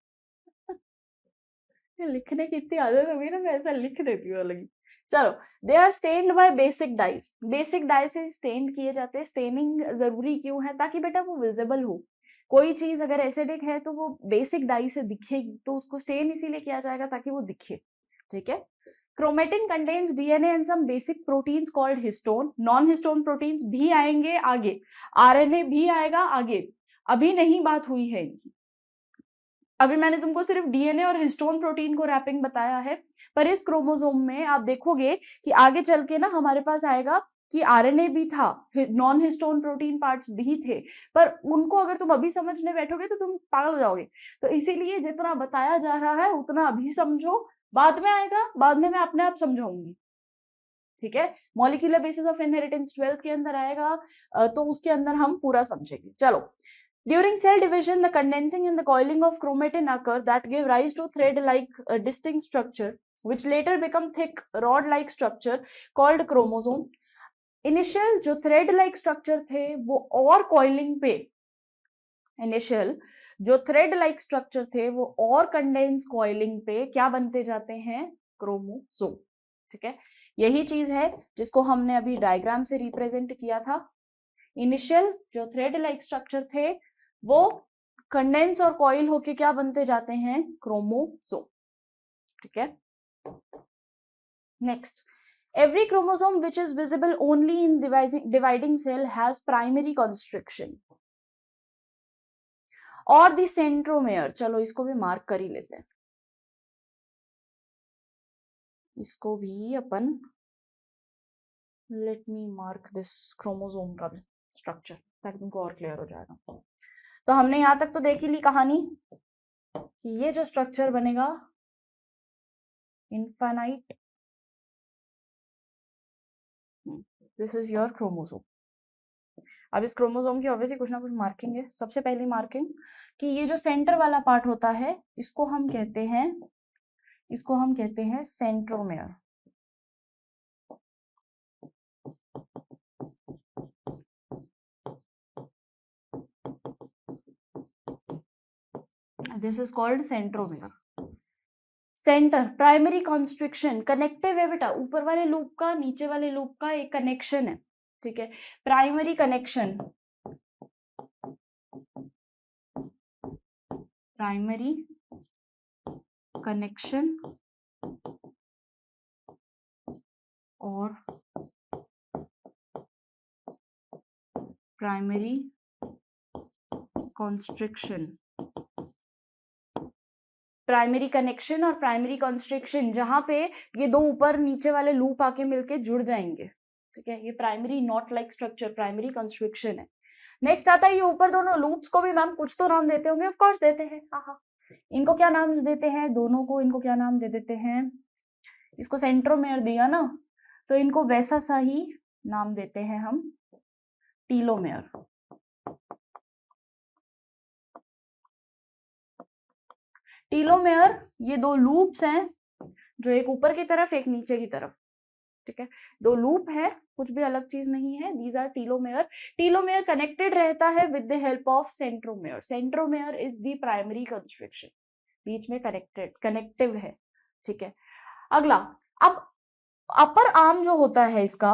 लिखने की इतनी आदत हो गई ना, मैं ऐसा लिख देती हूँ अलग ही। चलो, they are stained by basic dyes. Basic dye से स्टेन्ड किए जाते हैं। स्टेनिंग जरूरी क्यों है? ताकि बेटा वो विजिबल हो। कोई चीज अगर एसिडिक है तो वो बेसिक डाई से दिखेगी, तो उसको स्टेन इसीलिए किया जाएगा ताकि वो दिखे। ठीक है। Chromatin contains DNA and some basic proteins called histone. Non histone proteins भी आएंगे आगे, आरएनए भी आएगा आगे, अभी नहीं बात हुई है इनकी। अभी मैंने तुमको सिर्फ डीएनए और हिस्टोन प्रोटीन को रैपिंग बताया है, पर इस क्रोमोसोम में आप देखोगे कि आगे चल के ना हमारे पास आएगा कि आरएनए भी था, नॉन हिस्टोन प्रोटीन पार्ट्स भी थे, पर उनको अगर तुम अभी समझने बैठोगे तो तुम पागल हो जाओगे। तो इसीलिए जितना बताया जा रहा है उतना अभी समझो, बाद में आएगा, बाद में मैं अपने आप समझाऊंगी। ठीक है, molecular basis of inheritance 12th के अंदर आएगा, तो उसके अंदर हम पूरा समझेंगे। चलो, during cell division, the condensing and the coiling of chromatin occur that give rise to thread-like distinct structure, which later become thick rod-like structure called chromosome. Initial जो thread-like structure थे वो और coiling पे, initial जो thread-like structure थे वो और condense coiling पे क्या बनते जाते हैं? क्रोमोसोम। ठीक है, यही चीज है जिसको हमने अभी डायग्राम से रिप्रेजेंट किया था। इनिशियल जो थ्रेड लाइक स्ट्रक्चर थे वो कंडेंस और कॉइल होके क्या बनते जाते हैं? क्रोमोसोम। ठीक है, next, every chromosome which is visible only in dividing cell has primary constriction or the centromere। चलो इसको भी मार्क कर ही लेते हैं, इसको भी अपन, let me mark this chromosome का स्ट्रक्चर ताकि तुमको और क्लियर हो जाएगा। तो हमने यहां तक तो देख ही ली कहानी, ये जो स्ट्रक्चर बनेगा infinite, this is your chromosome. अब इस क्रोमोसोम की ऑब्वियसली कुछ ना कुछ मार्किंग है। सबसे पहली मार्किंग कि ये जो सेंटर वाला पार्ट होता है इसको हम कहते हैं, इसको हम कहते हैं centromere. This is called centromere. Centre, primary constriction, connective है बेटा, ऊपर वाले लूप का नीचे वाले लूप का एक कनेक्शन है। ठीक है, प्राइमरी कनेक्शन, प्राइमरी कनेक्शन और प्राइमरी कॉन्स्ट्रिक्शन, प्राइमरी कनेक्शन और प्राइमरी कॉन्स्ट्रिक्शन, जहां पे ये दो ऊपर नीचे वाले लूप आके मिलके जुड़ जाएंगे, ठीक है, ये primary not like structure primary constriction है। नेक्स्ट आता है ये ऊपर दोनों लूप्स को भी मैम कुछ तो नाम देते होंगे, ऑफ कोर्स देते हैं, हाँ, इनको क्या नाम देते हैं दोनों को, इनको क्या नाम दे देते हैं, इसको सेंट्रोमेयर दिया ना, तो इनको वैसा सा ही नाम देते हैं हम, टीलोमेयर। टीलोमेयर ये दो लूप्स हैं जो एक ऊपर की तरफ एक नीचे की तरफ, ठीक है, दो लूप है, कुछ भी अलग चीज नहीं है, these are telomere. Telomere connected रहता है with the help of centromere. Centromere is the primary constriction, बीच में कनेक्टिव है, ठीक है। अगला, अब अपर आर्म जो होता है इसका,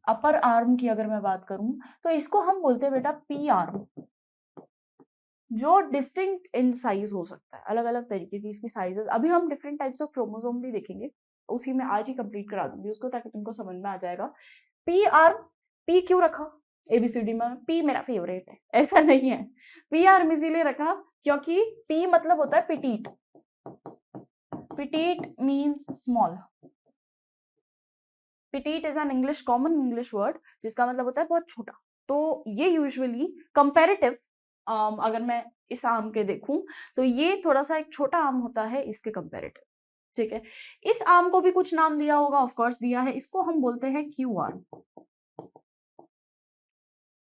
अपर आर्म की अगर मैं बात करूं तो इसको हम बोलते हैं बेटा पी आर्म, जो डिस्टिंक्ट इन साइज हो सकता है, अलग अलग तरीके की इसकी साइजेस। अभी हम डिफरेंट टाइप्स ऑफ क्रोमोसोम भी देखेंगे, उसी में आज ही कंप्लीट करा दूंगी उसको ताकि तुमको समझ में आ जाएगा। पी आर्म, पी क्यों रखा एबीसीडी में, पी मेरा फेवरेट है ऐसा नहीं है, पी आर्म इसीलिए रखा क्योंकि पी मतलब होता है petite, petite means small, petite is an English common English word जिसका मतलब होता है बहुत छोटा। तो ये यूजुअली कंपैरेटिव, अगर मैं इस आर्म के देखूं तो ये थोड़ा सा एक छोटा आर्म होता है इसके कंपैरेटिव, ठीक है। इस आर्म को भी कुछ नाम दिया होगा, ऑफ कोर्स दिया है, इसको हम बोलते हैं क्यू आर्म।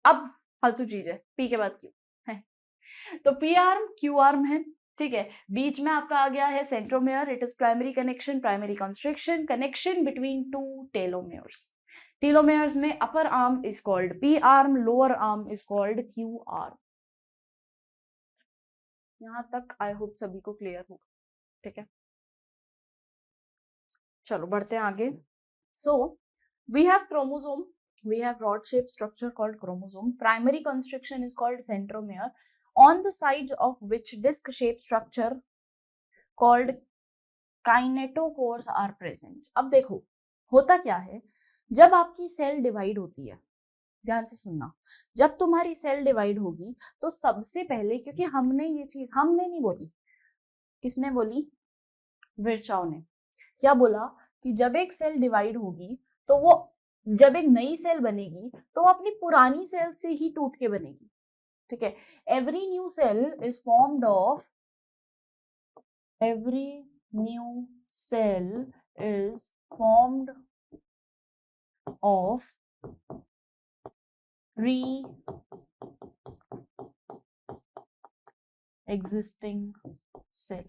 अब फालतू चीज है, पी के बाद क्यू है, तो पी आर्म क्यू आर्म है, ठीक है। बीच में आपका आ गया है centromere, it is primary connection primary constriction, connection between two telomeres. Telomeres में upper arm is called P arm, lower arm is called Q arm. यहां तक आई होप सभी को क्लियर होगा, ठीक है। चलो बढ़ते हैं आगे। So we have chromosome, we have rod shaped structure called chromosome. Primary constriction is called centromere, on the sides of which disc shaped structure called kinetochores are present. अब देखो होता क्या है, जब आपकी सेल डिवाइड होती है, ध्यान से सुनना, जब तुम्हारी सेल डिवाइड होगी तो सबसे पहले, क्योंकि हमने ये चीज, हमने नहीं बोली, किसने बोली, विर्चाव ने, क्या बोला कि जब एक सेल डिवाइड होगी तो वो, जब एक नई सेल बनेगी तो वो अपनी पुरानी सेल से ही टूट के बनेगी, ठीक है। Every new cell is formed of, every new cell is formed of re existing cell,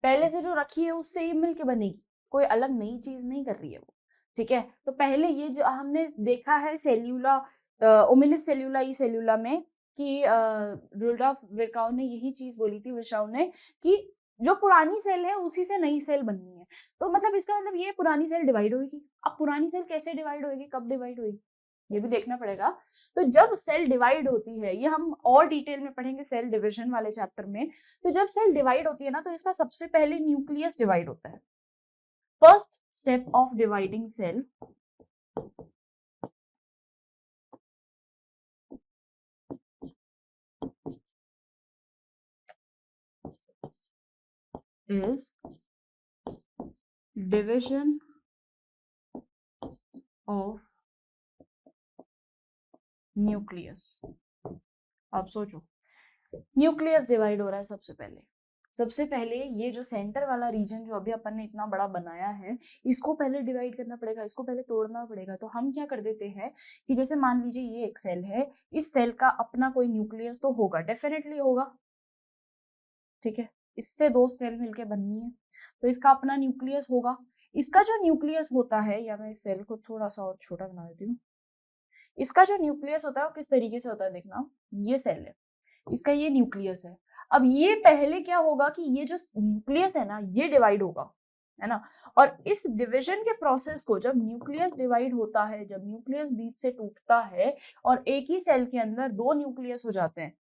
पहले से जो रखी है उससे ही मिलके बनेगी, कोई अलग नई चीज नहीं कर रही है वो, ठीक है। तो पहले ये जो हमने देखा है सेल्यूला, ओमिलिस सेल्यूला ई सेल्यूला में, कि रुडॉल्फ विर्काउ ने यही चीज बोली थी, विर्चाव ने, कि जो पुरानी सेल है उसी से नई सेल बननी है। तो मतलब इसका मतलब ये पुरानी सेल डिवाइड होगी। अब पुरानी सेल कैसे डिवाइड होगी, कब डिवाइड होगी, ये भी देखना पड़ेगा। तो जब सेल डिवाइड होती है, ये हम और डिटेल में पढ़ेंगे सेल डिविजन वाले चैप्टर में, तो जब सेल डिवाइड होती है ना, तो इसका सबसे पहले न्यूक्लियस डिवाइड होता है। First step of dividing cell is division of nucleus. आप सोचो, न्यूक्लियस डिवाइड हो रहा है सबसे पहले ये जो सेंटर वाला रीजन जो अभी अपन ने इतना बड़ा बनाया है, इसको पहले डिवाइड करना पड़ेगा, इसको पहले तोड़ना पड़ेगा। तो हम क्या कर देते हैं कि जैसे मान लीजिए ये एक सेल है, इस सेल का अपना कोई न्यूक्लियस तो होगा, डेफिनेटली होगा, ठीक है, इससे दो सेल मिलके बननी है तो इसका अपना न्यूक्लियस होगा। इसका जो न्यूक्लियस होता है, या मैं इस सेल को थोड़ा सा और छोटा बना देती हूँ, इसका जो न्यूक्लियस होता है वो किस तरीके से होता है, देखना, ये सेल है, इसका ये न्यूक्लियस है। अब ये पहले क्या होगा कि ये जो न्यूक्लियस है ना, ये डिवाइड होगा, है ना, और इस डिवीजन के प्रोसेस को, जब न्यूक्लियस डिवाइड होता है, जब न्यूक्लियस बीच से टूटता है और एक ही सेल के अंदर दो न्यूक्लियस हो जाते हैं,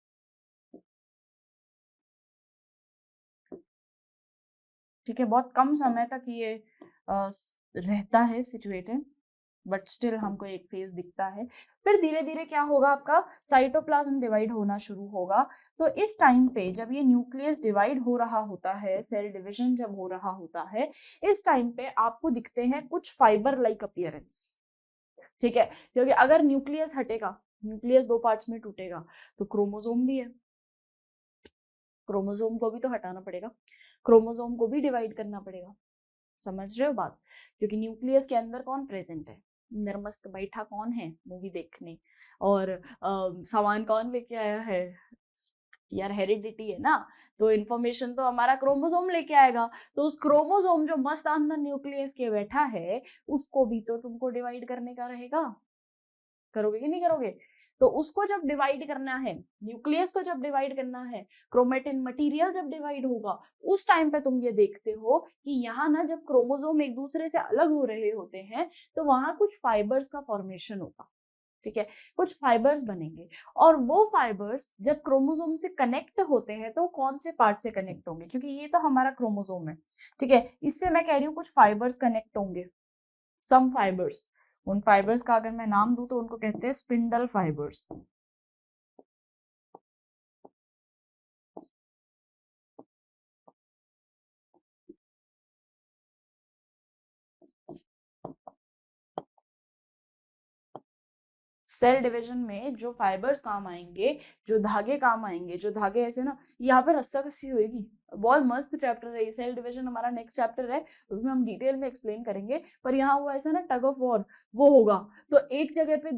ठीक है, बहुत कम समय तक ये रहता है सिचुएटेड, बट स्टिल हमको एक फेज दिखता है। फिर धीरे धीरे क्या होगा, आपका साइटोप्लाज्म डिवाइड होना शुरू होगा। तो इस टाइम पे जब ये न्यूक्लियस डिवाइड हो रहा होता है, सेल डिवीजन जब हो रहा होता है, इस टाइम पे आपको दिखते हैं कुछ फाइबर लाइक अपीयरेंस, ठीक है। क्योंकि अगर न्यूक्लियस हटेगा, न्यूक्लियस दो पार्ट्स में टूटेगा, तो क्रोमोसोम भी है, क्रोमोसोम को भी तो हटाना पड़ेगा, क्रोमोसोम को भी डिवाइड करना पड़ेगा। समझ रहे हो बात? क्योंकि न्यूक्लियस के अंदर कौन प्रेजेंट है, नरमस्त बैठा कौन है मूवी देखने, और सामान कौन लेके आया है यार, हेरिडिटी है ना, तो इन्फॉर्मेशन तो हमारा क्रोमोसोम लेके आएगा। तो उस क्रोमोसोम जो मस्त अंदर न्यूक्लियस के बैठा है, उसको भी तो तुमको डिवाइड करने का रहेगा, करोगे कि नहीं करोगे? तो उसको जब डिवाइड करना है, न्यूक्लियस को जब डिवाइड करना है, क्रोमेटिन मटेरियल जब डिवाइड होगा, उस टाइम पे तुम ये देखते हो कि यहाँ ना जब क्रोमोसोम एक दूसरे से अलग हो रहे होते हैं, तो वहां कुछ फाइबर्स का फॉर्मेशन होगा, ठीक है, कुछ फाइबर्स बनेंगे। और वो फाइबर्स जब क्रोमोसोम से कनेक्ट होते हैं, तो कौन से पार्ट से कनेक्ट होंगे, क्योंकि ये तो हमारा क्रोमोसोम है, ठीक है, इससे मैं कह रही हूँ कुछ फाइबर्स कनेक्ट होंगे, सम फाइबर्स। उन फाइबर्स का अगर मैं नाम दूं तो उनको कहते हैं स्पिंडल फाइबर्स। सेल डिवीजन में जो फाइबर्स काम आएंगे, जो धागे काम आएंगे, जो धागे ऐसे ना, यहाँ पे रस्सा कस्सी होगी। बहुत मस्त चैप्टर है ये, सेल डिवीजन हमारा नेक्स्ट चैप्टर है, उसमें हम डिटेल में एक्सप्लेन करेंगे। पर यहाँ वो ऐसा ना टग ऑफ वॉर वो होगा, तो एक जगह पे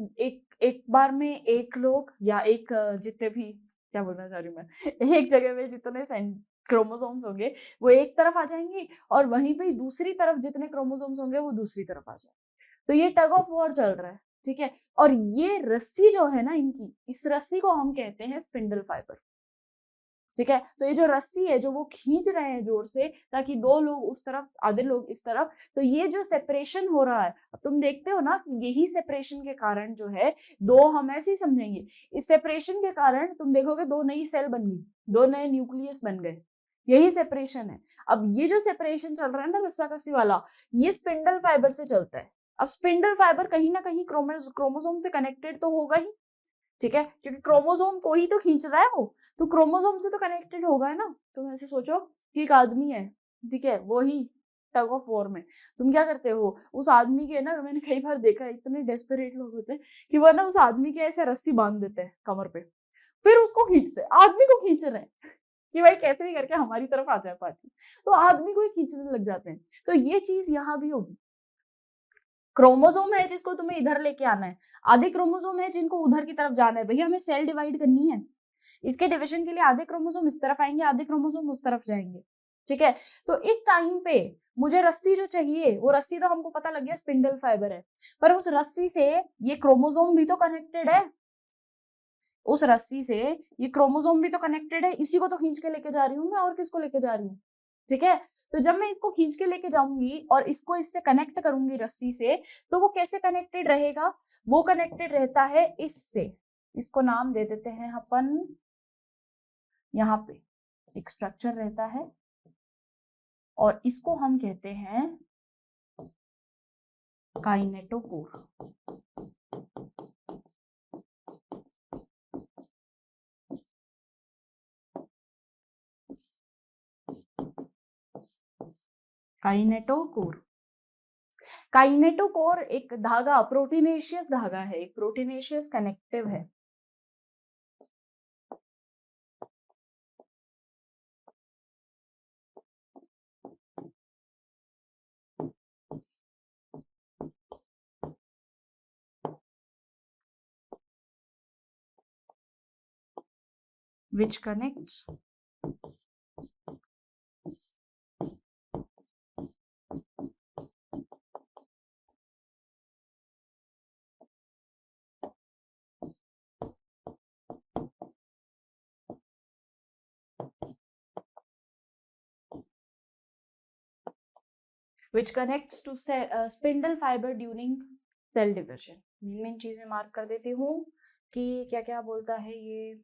एक बार में एक लोग या एक जितने भी, क्या बोलना चाह रही हूँ मैं, एक जगह में जितने क्रोमोसोम्स होंगे वो एक तरफ आ जाएंगे, और वहीं पे दूसरी तरफ जितने क्रोमोसोम्स होंगे वो दूसरी तरफ आ जाएंगे। तो ये टग ऑफ वॉर चल रहा है, ठीक है। और ये रस्सी जो है ना इनकी, इस रस्सी को हम कहते हैं स्पिंडल फाइबर, ठीक है। तो ये जो रस्सी है, जो वो खींच रहे हैं जोर से, ताकि दो लोग उस तरफ, आधे लोग इस तरफ, तो ये जो सेपरेशन हो रहा है, अब तुम देखते हो ना कि यही सेपरेशन के कारण जो है, दो हम ऐसे ही समझेंगे, इस सेपरेशन के कारण तुम देखोगे दो नई सेल बन गई, दो नए न्यूक्लियस बन गए, यही सेपरेशन है। अब ये जो सेपरेशन चल रहा है ना रस्साकसी वाला, ये स्पिंडल फाइबर से चलता है। अब स्पिंडल फाइबर कहीं ना कहीं क्रोमोसोम से कनेक्टेड तो होगा ही, ठीक है, क्योंकि क्रोमोसोम को ही तो खींच रहा है वो, तो क्रोमोसोम से तो कनेक्टेड होगा है ना। तुम ऐसे सोचो कि एक आदमी है, ठीक है, वो ही टग ऑफ वॉर में तुम क्या करते हो, उस आदमी के ना, मैंने कई बार देखा है, इतने डेस्परेट लोग होते हैं कि वो ना उस आदमी के ऐसे रस्सी बांध देते हैं कमर पे, फिर उसको खींचते हैं, आदमी को खींच रहे हैं कि भाई कैसे भी करके हमारी तरफ आ जाए पार्टी, तो आदमी को ही खींचने लग जाते हैं। तो ये चीज यहाँ भी होगी, क्रोमोसोम है जिसको तुम्हें इधर लेके आना है, आधे क्रोमोसोम है जिनको उधर की तरफ जाना है, भैया हमें सेल डिवाइड करनी है, इसके डिवीजन के लिए आधे क्रोमोसोम इस तरफ आएंगे, आधे क्रोमोसोम उस तरफ जाएंगे, ठीक है। तो इस टाइम पे मुझे रस्सी जो चाहिए, वो रस्सी तो हमको पता लग गया स्पिंडल फाइबर है, पर उस रस्सी से ये क्रोमोसोम भी तो कनेक्टेड है, उस रस्सी से ये क्रोमोसोम भी तो कनेक्टेड है, इसी को तो खींच के लेके जा रही हूँ मैं, और किसको लेके जा रही हूँ, ठीक है। तो जब मैं इसको खींच के लेके जाऊंगी और इसको इससे कनेक्ट करूंगी रस्सी से, तो वो कैसे कनेक्टेड रहेगा, वो कनेक्टेड रहता है इससे, इसको नाम दे देते हैं अपन, यहाँ पे एक स्ट्रक्चर रहता है और इसको हम कहते हैं काइनेटोकोर। काइनेटोकोर, काइनेटोकोर एक धागा, प्रोटीनेशियस धागा है, एक प्रोटीनेशियस कनेक्टिव है। which connects to spindle fiber during cell division। Main चीजें मार्क कर देती हूँ कि क्या क्या बोलता है ये,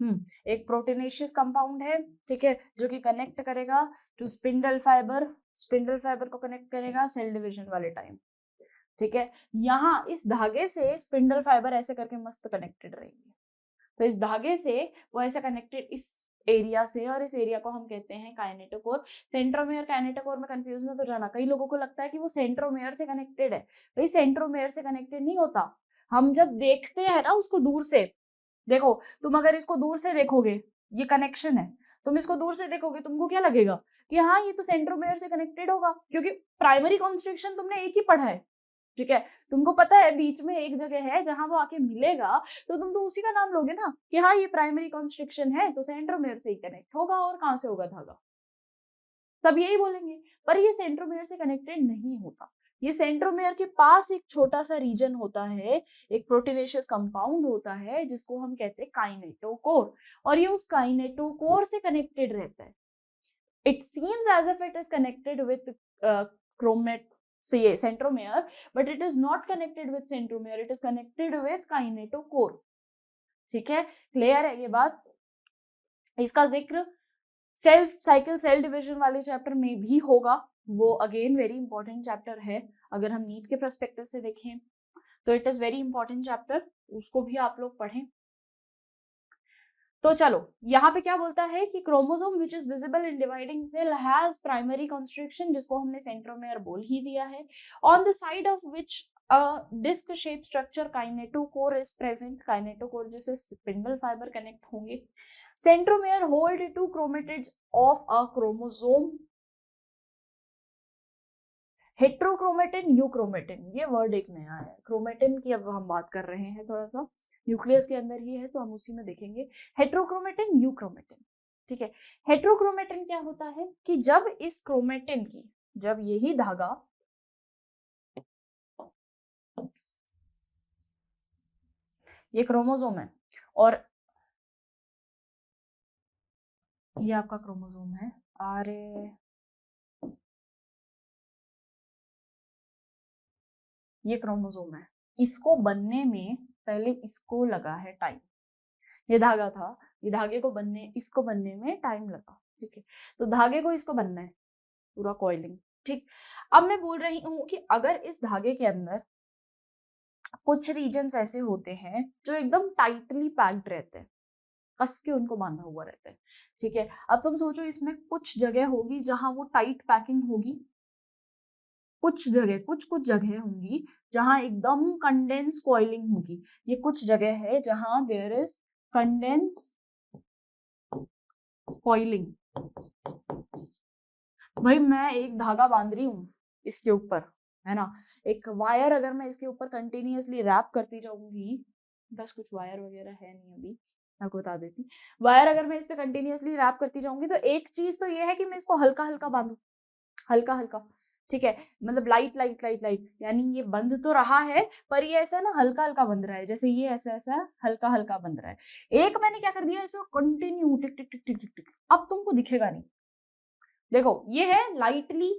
एक प्रोटीनेशियस कंपाउंड है, ठीक है, जो कि कनेक्ट करेगा टू स्पिंडल फाइबर को कनेक्ट करेगा सेल डिवीजन वाले टाइम, ठीक है। यहाँ इस धागे से स्पिंडल फाइबर ऐसे करके मस्त कनेक्टेड रहेंगे, तो इस धागे से वो ऐसे कनेक्टेड इस एरिया से, और इस एरिया को हम कहते हैं काइनेटोकोर। सेंट्रोमेयर काइनेटोकोर में कंफ्यूज मत हो जाना, कई लोगों को लगता है कि वो सेंट्रोमेयर से कनेक्टेड है, भाई सेंट्रोमेयर से कनेक्टेड नहीं होता। हम जब देखते हैं ना उसको दूर से, देखो तुम अगर इसको दूर से देखोगे, ये कनेक्शन है, तुम इसको दूर से देखोगे तुमको क्या लगेगा कि हाँ ये तो सेंट्रोमेयर से कनेक्टेड होगा, क्योंकि प्राइमरी कॉन्स्ट्रिक्शन तुमने एक ही पढ़ा है, ठीक है। तुमको पता है बीच में एक जगह है जहां वो आके मिलेगा, तो तुम तो उसी का नाम लोगे ना कि हाँ ये प्राइमरी कॉन्स्ट्रिक्शन है, तो सेंट्रोमेयर से ही कनेक्ट होगा, और कहां से होगा धागा, तब यही बोलेंगे। पर ये सेंट्रोमेयर से कनेक्टेड नहीं होता, ये सेंट्रोमेयर के पास एक छोटा सा रीजन होता है, एक प्रोटीनेशियस कंपाउंड होता है जिसको हम कहते हैं काइनेटोकोर, और ये उस काइनेटोकोर से कनेक्टेड रहता है। It seems as if it is connected with chromatid से centromere, but it is not connected with centromere, it is connected with kinetochore, ठीक है। क्लियर है ये बात? इसका जिक्र सेल्फ साइकिल सेल डिवीजन वाले चैप्टर में भी होगा, वो अगेन वेरी इंपॉर्टेंट चैप्टर है। अगर हम नीट के पर्सपेक्टिव से देखें तो it is very important chapter, उसको भी आप लोग पढ़ें। तो चलो यहाँ पे क्या बोलता है कि chromosome which is visible in dividing cell has primary constriction, जिसको हमने सेंट्रोमेयर बोल ही दिया है, on the side of which a disc shape structure kinetochore is present, kinetochore जिससे स्पिंडल फाइबर कनेक्ट होंगे। Centromere hold two chromatids of a chromosome, heterochromatin euchromatin, ये वर्ड एक नया है, क्रोमेटिन की अब हम बात कर रहे हैं, थोड़ा सा न्यूक्लियस के अंदर ही है तो हम उसी में देखेंगे, हेट्रोक्रोमेटिन यूक्रोमेटिन, ठीक है। हेट्रोक्रोमेटिन क्या होता है कि जब इस क्रोमेटिन की, जब यही धागा ये क्रोमोसोम है और ये आपका क्रोमोसोम है, अरे ये क्रोमोसोम है, इसको बनने में पहले इसको लगा है टाइम, ये धागा था, ये धागे को बनने, इसको बनने में टाइम लगा, ठीक है। तो धागे को इसको बनना है, पूरा कॉइलिंग, ठीक। अब मैं बोल रही हूँ कि अगर इस धागे के अंदर कुछ रीजन्स ऐसे होते हैं जो एकदम टाइटली पैक्ड रहते हैं, कस के उनको बांधा हुआ रहता है, ठीक है। अब तुम सोचो इसमें कुछ जगह होगी जहां वो टाइट पैकिंग होगी, कुछ जगह होंगी जहां एकदम कंडेंस कॉइलिंग होगी, ये कुछ जगह है जहां देयर इज कंडेंस कॉइलिंग। भाई मैं एक धागा बांध रही हूँ इसके ऊपर, है ना, एक वायर अगर मैं इसके ऊपर कंटिन्यूअसली रैप करती जाऊंगी, बस कुछ वायर वगैरह है नहीं अभी, आपको बता देती, वायर अगर मैं इस पे कंटिन्यूअसली रैप करती जाऊंगी तो एक चीज तो ये है कि मैं इसको हल्का हल्का बांधू, हल्का हल्का, ठीक है, मतलब लाइट लाइट लाइट लाइट, यानी ये बंद तो रहा है पर ये ऐसा ना हल्का हल्का बंध रहा है, जैसे ये ऐसा ऐसा हल्का हल्का बंध रहा है। एक मैंने क्या कर दिया, इसको कंटिन्यू टिक टिक टिक टिक टिक टिक, अब तुमको दिखेगा नहीं, देखो ये है लाइटली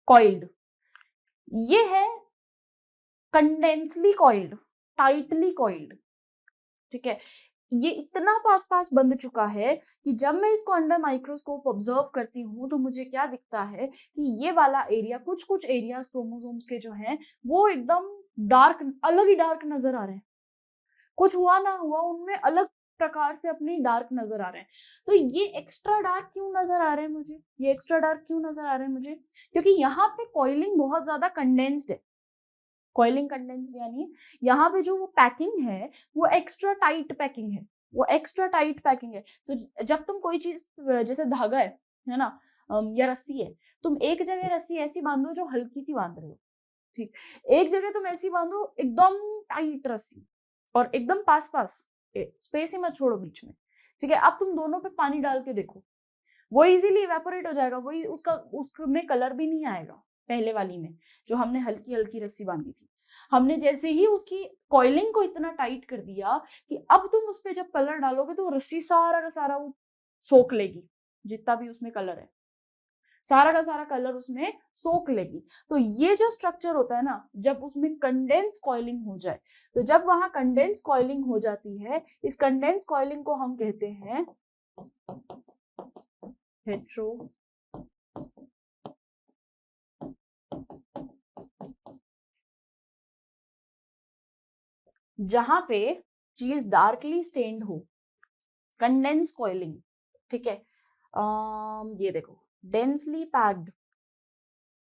कॉइल्ड, ये है कंडेंसली कॉइल्ड, टाइटली कॉइल्ड, ठीक है। ये इतना पास पास बंध चुका है कि जब मैं इसको अंडर माइक्रोस्कोप ऑब्जर्व करती हूँ तो मुझे क्या दिखता है कि ये वाला एरिया, कुछ कुछ एरियाज क्रोमोसोम्स के जो हैं वो एकदम डार्क, अलग ही डार्क नजर आ रहे हैं, कुछ हुआ ना हुआ उनमें अलग प्रकार से अपनी डार्क नजर आ रहे हैं। तो ये एक्स्ट्रा डार्क क्यों नजर आ रहे हैं मुझे, ये एक्स्ट्रा डार्क क्यों नजर आ रहे हैं मुझे, क्योंकि यहाँ पे कॉइलिंग बहुत ज्यादा कंडेंस्ड है, कॉइलिंग कंडेंस्ड यानी यहाँ पे जो वो पैकिंग है वो एक्स्ट्रा टाइट पैकिंग है, वो एक्स्ट्रा टाइट पैकिंग है। तो जब तुम कोई चीज, जैसे धागा है ना, या रस्सी है, तुम एक जगह रस्सी ऐसी बांधो जो हल्की सी बांध रहे हो, ठीक, एक जगह तुम ऐसी बांधो एकदम टाइट रस्सी, और एकदम पास पास, स्पेस ही मत छोड़ो बीच में, ठीक है। अब तुम दोनों पे पानी डाल के देखो, वो इजीली इवेपोरेट हो जाएगा, वही उसका, उसमें कलर भी नहीं आएगा। पहले वाली में जो हमने हल्की हल्की रस्सी बांधी थी, हमने जैसे ही उसकी कॉइलिंग को इतना टाइट कर दिया कि अब तुम उस पे जब कलर डालोगे तो रस्सी सारा का सारा वो सोख लेगी जितना भी उसमें कलर है, सारा का सारा कलर उसमें सोख लेगी। तो ये जो स्ट्रक्चर होता है ना, जब उसमें कंडेंस कॉइलिंग हो जाए, तो जब वहां कंडेंस कॉइलिंग हो जाती है, इस कंडेंस कॉइलिंग को हम कहते हैं हेट्रो जहां पे चीज डार्कली स्टेन्ड हो, कंडेंस कॉइलिंग, ठीक है। ये देखो डेंसली पैक्ड,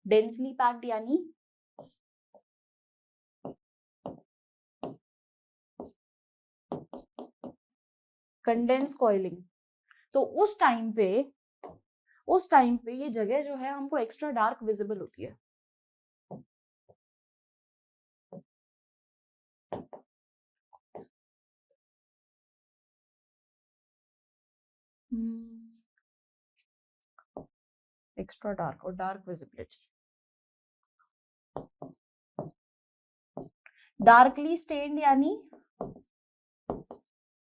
डेंसली पैक्ड यानी कंडेंस कॉइलिंग। तो उस टाइम पे ये जगह जो है हमको एक्स्ट्रा डार्क विजिबल होती है। एक्स्ट्रा डार्क और डार्क विजिबिलिटी, डार्कली स्टेन्ड यानी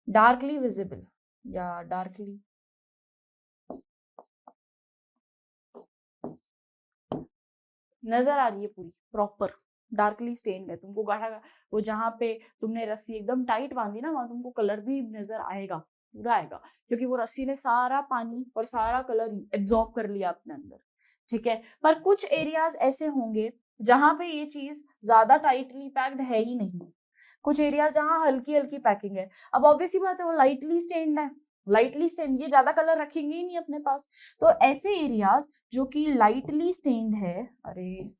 डार्कली विजिबल या डार्कली नजर आ रही है पूरी प्रॉपर, डार्कली स्टेन्ड है। तुमको गाढ़ा, वो जहां पे तुमने रस्सी एकदम टाइट बांधी ना, वहां तुमको कलर भी नजर आएगा, पूरा आएगा, क्योंकि वो रस्सी ने सारा पानी और सारा कलर एब्जॉर्ब कर लिया अपने अंदर, ठीक है। पर कुछ एरियाज ऐसे होंगे जहां पे ये चीज ज्यादा टाइटली पैक्ड है ही नहीं, कुछ एरियाज जहां हल्की हल्की पैकिंग है। अब ऑब्वियसली बात है वो लाइटली स्टेन्ड है, लाइटली स्टेन्ड, ये ज्यादा कलर रखेंगे ही नहीं अपने पास। तो ऐसे एरियाज जो कि लाइटली स्टेन्ड है, अरे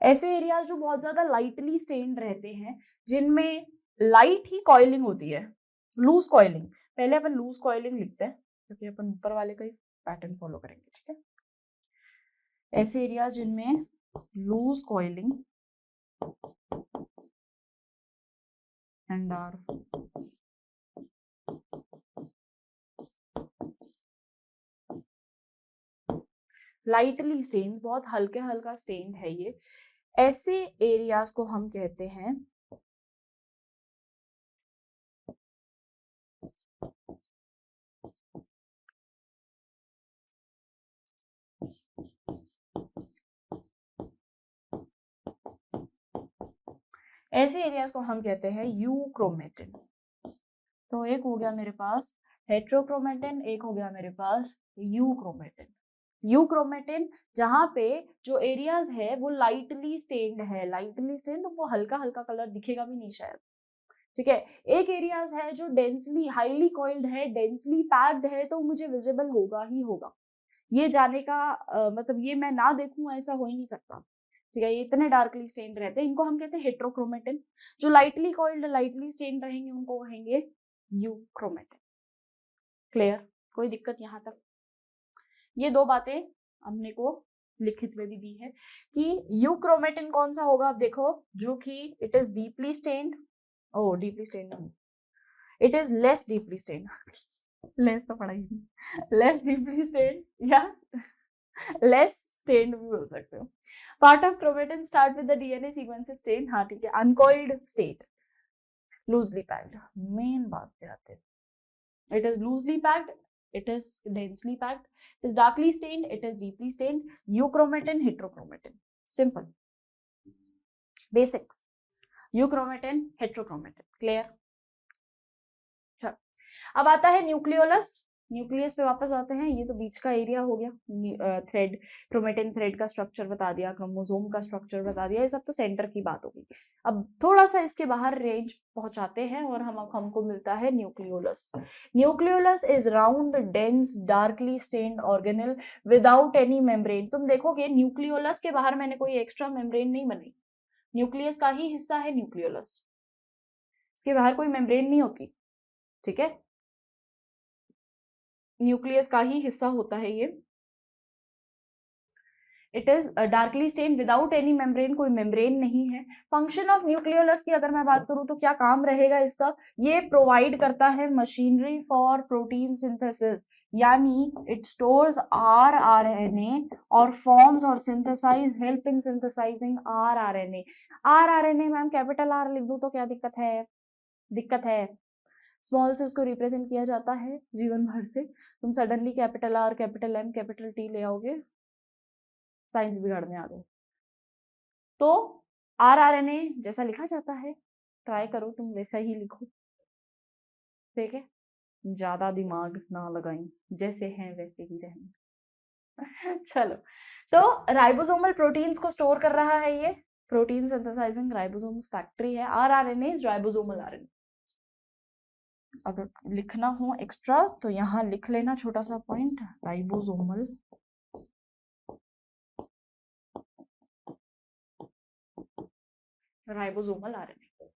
ऐसे एरियाज जो बहुत ज्यादा लाइटली स्टेन्ड रहते हैं, जिनमें लाइट ही कॉइलिंग होती है, लूज कॉइलिंग। पहले अपन लूज कॉइलिंग लिखते हैं क्योंकि अपन ऊपर वाले का ही पैटर्न फॉलो करेंगे, ठीक है। ऐसे एरियाज जिनमें loose coiling and are lightly stains, बहुत हल्के हल्का स्टेन है ये, ऐसे एरियाज को हम कहते हैं यूक्रोमेटिन। तो एक हो गया मेरे पास हेट्रोक्रोमेटिन, एक हो गया मेरे पास यूक्रोमेटिन। यूक्रोमेटिन जहां पे जो एरियाज है वो लाइटली स्टेन्ड है, लाइटली स्टेन्ड, तो वो हल्का हल्का कलर दिखेगा भी नहीं शायद, ठीक है। एक एरियाज है जो डेंसली हाईली कॉइल्ड है, डेंसली पैक्ड है, तो मुझे विजिबल होगा ही होगा। ये जाने का मतलब ये मैं ना देखूं ऐसा हो ही नहीं सकता, ठीक है। ये इतने डार्कली स्टेन्ड रहते हैं, इनको हम कहते हैं हेट्रोक्रोमेटिन। जो लाइटली कॉइल्ड लाइटली स्टेन्ड रहेंगे उनको कहेंगे यूक्रोमेटिन। क्लियर, कोई दिक्कत यहाँ तक? ये दो बातें हमने को लिखित में भी दी है कि यूक्रोमेटिन कौन सा होगा। अब देखो, जो कि it is deeply stained, oh deeply stained नहीं, it is less deeply stained, less तो पढ़ा ही नहीं, लेस डीपली स्टेन्ड या लेस स्टेन्ड भी बोल सकते हो। Part of chromatin start with the DNA sequence stain, हाँ ठीक है। Uncoiled state, loosely packed, main बात पे आते हैं। It is loosely packed, it is densely packed, it is darkly stained, it is deeply stained, euchromatin, heterochromatin. Simple, basic. Euchromatin, heterochromatin. Clear? चलो, अब आता है न्यूक्लियोलस। न्यूक्लियस पे वापस आते हैं। ये तो बीच का एरिया हो गया, थ्रेड, क्रोमेटिन थ्रेड का स्ट्रक्चर बता दिया, क्रोमोसोम का स्ट्रक्चर बता दिया, ये सब तो सेंटर की बात होगी। अब थोड़ा सा इसके बाहर रेंज पहुंचाते हैं और हमको मिलता है nucleolus. Nucleolus is round dense darkly stained organelle without any membrane. तुम देखोगे न्यूक्लियोलस के बाहर मैंने कोई एक्स्ट्रा मेम्ब्रेन नहीं बनाई, न्यूक्लियस का ही हिस्सा है न्यूक्लियोलस, इसके बाहर कोई मेम्ब्रेन नहीं होती, ठीक है। न्यूक्लियस का ही हिस्सा होता है ये। It is darkly stain without any membrane, कोई मेम्ब्रेन नहीं है। फंक्शन ऑफ न्यूक्लियोलस की अगर मैं बात करूं तो क्या काम रहेगा इसका, ये प्रोवाइड करता है मशीनरी फॉर प्रोटीन सिंथेसिस, यानी इट स्टोर्स rRNA और फॉर्म्स और synthesise, help in synthesising rRNA। rRNA ma'am capital R लिख दूं तो क्या दिक्कत है, दिक्कत है। स्मॉल से उसको रिप्रेजेंट किया जाता है जीवन भर से, तुम suddenly capital R capital M capital T ले आओगे, साइंस बिगाड़ने आ गए। तो rRNA जैसा लिखा जाता है, ट्राई करो तुम वैसा ही लिखो, ठीक है, ज्यादा दिमाग ना लगाएं, जैसे हैं वैसे ही रहें। चलो, तो राइबोसोमल प्रोटीन्स को स्टोर कर रहा है ये, प्रोटीन सिंथेसाइजिंग राइबोसोम्स फैक्ट्री है। rRNA is ribosomal RNA। अगर लिखना हो एक्स्ट्रा तो यहाँ लिख लेना छोटा सा point, ribosomal RNA।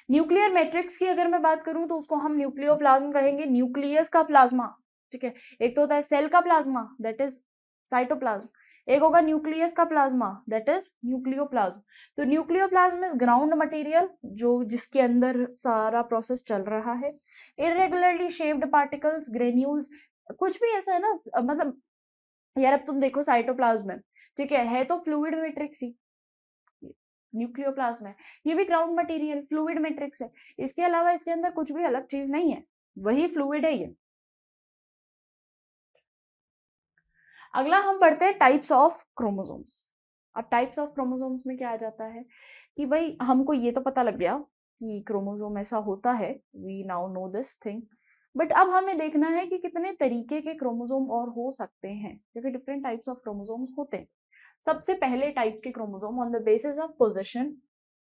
Nuclear matrix की अगर मैं बात करूं तो उसको हम न्यूक्लियोप्लाज्म कहेंगे, न्यूक्लियस का प्लाज्मा, ठीक है। एक तो होता है सेल का प्लाज्मा, दैट इज साइटोप्लाज्म, एक होगा न्यूक्लियस का प्लाज्मा, दैट इज न्यूक्लियोप्लाज्म। तो न्यूक्लियोप्लाज्म इज ग्राउंड मटेरियल, जो जिसके अंदर सारा प्रोसेस चल रहा है। इरेगुलरली शेप्ड पार्टिकल्स, ग्रेन्यूल्स, कुछ भी ऐसा है ना, मतलब यार अब तुम देखो साइटोप्लाज्म है, ठीक है तो फ्लूइड मैट्रिक्स ही, न्यूक्लियोप्लाज्म है, ये भी ग्राउंड मटेरियल फ्लूइड मैट्रिक्स है। इसके अलावा इसके अंदर कुछ भी अलग चीज नहीं है, वही फ्लूइड है ये। अगला हम पढ़ते हैं टाइप्स ऑफ क्रोमोसोम्स। अब टाइप्स ऑफ क्रोमोसोम्स में क्या आ जाता है कि भाई हमको ये तो पता लग गया कि क्रोमोसोम ऐसा होता है, we now know this thing, but अब हमें देखना है कि कितने तरीके के क्रोमोसोम और हो सकते हैं, क्योंकि डिफरेंट टाइप्स ऑफ क्रोमोसोम्स होते हैं। सबसे पहले टाइप के chromosome on the basis of position,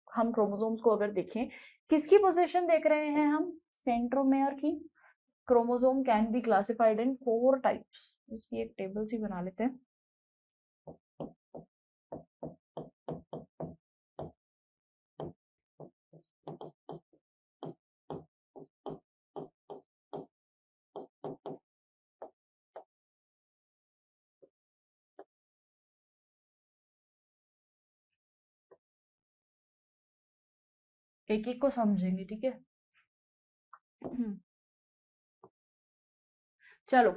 हम क्रोमोसोम्स को अगर देखें, किसकी पोजीशन देख रहे हैं हम, सेंट्रोमेयर की। Chromosome can be classified in 4 types, उसकी एक टेबल सी बना लेते हैं। एक एक को समझेंगे, ठीक है। चलो,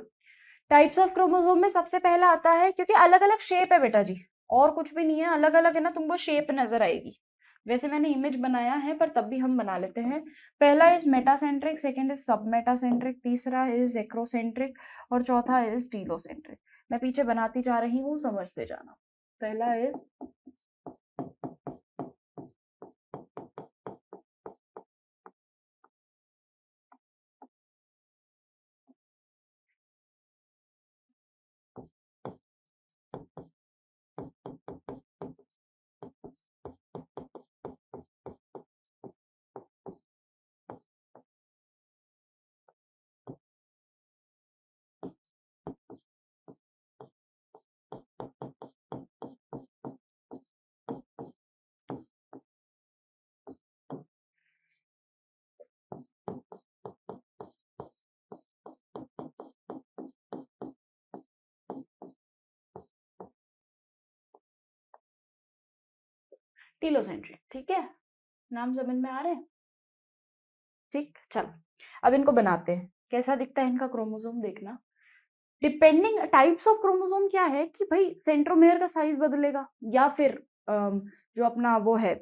टाइप्स ऑफ क्रोमोसोम में सबसे पहला आता है, क्योंकि अलग अलग शेप है बेटा जी, और कुछ भी नहीं है, अलग अलग है ना, तुमको शेप नजर आएगी। वैसे मैंने इमेज बनाया है पर तब भी हम बना लेते हैं। पहला इज मेटासेंट्रिक, सेकंड इज सब मेटासेंट्रिक, तीसरा इज एक्रोसेंट्रिक और चौथा इज टीलोसेंट्रिक। मैं पीछे बनाती जा रही हूँ, समझते जाना। पहला इज टीलोसेंट्रिक, ठीक है, नाम समझ में आ रहे हैं, ठीक। चलो, अब इनको बनाते हैं, कैसा दिखता है इनका क्रोमोसोम देखना। डिपेंडिंग टाइप्स ऑफ क्रोमोसोम क्या है कि भाई सेंट्रोमेयर का साइज बदलेगा, या फिर जो अपना वो है,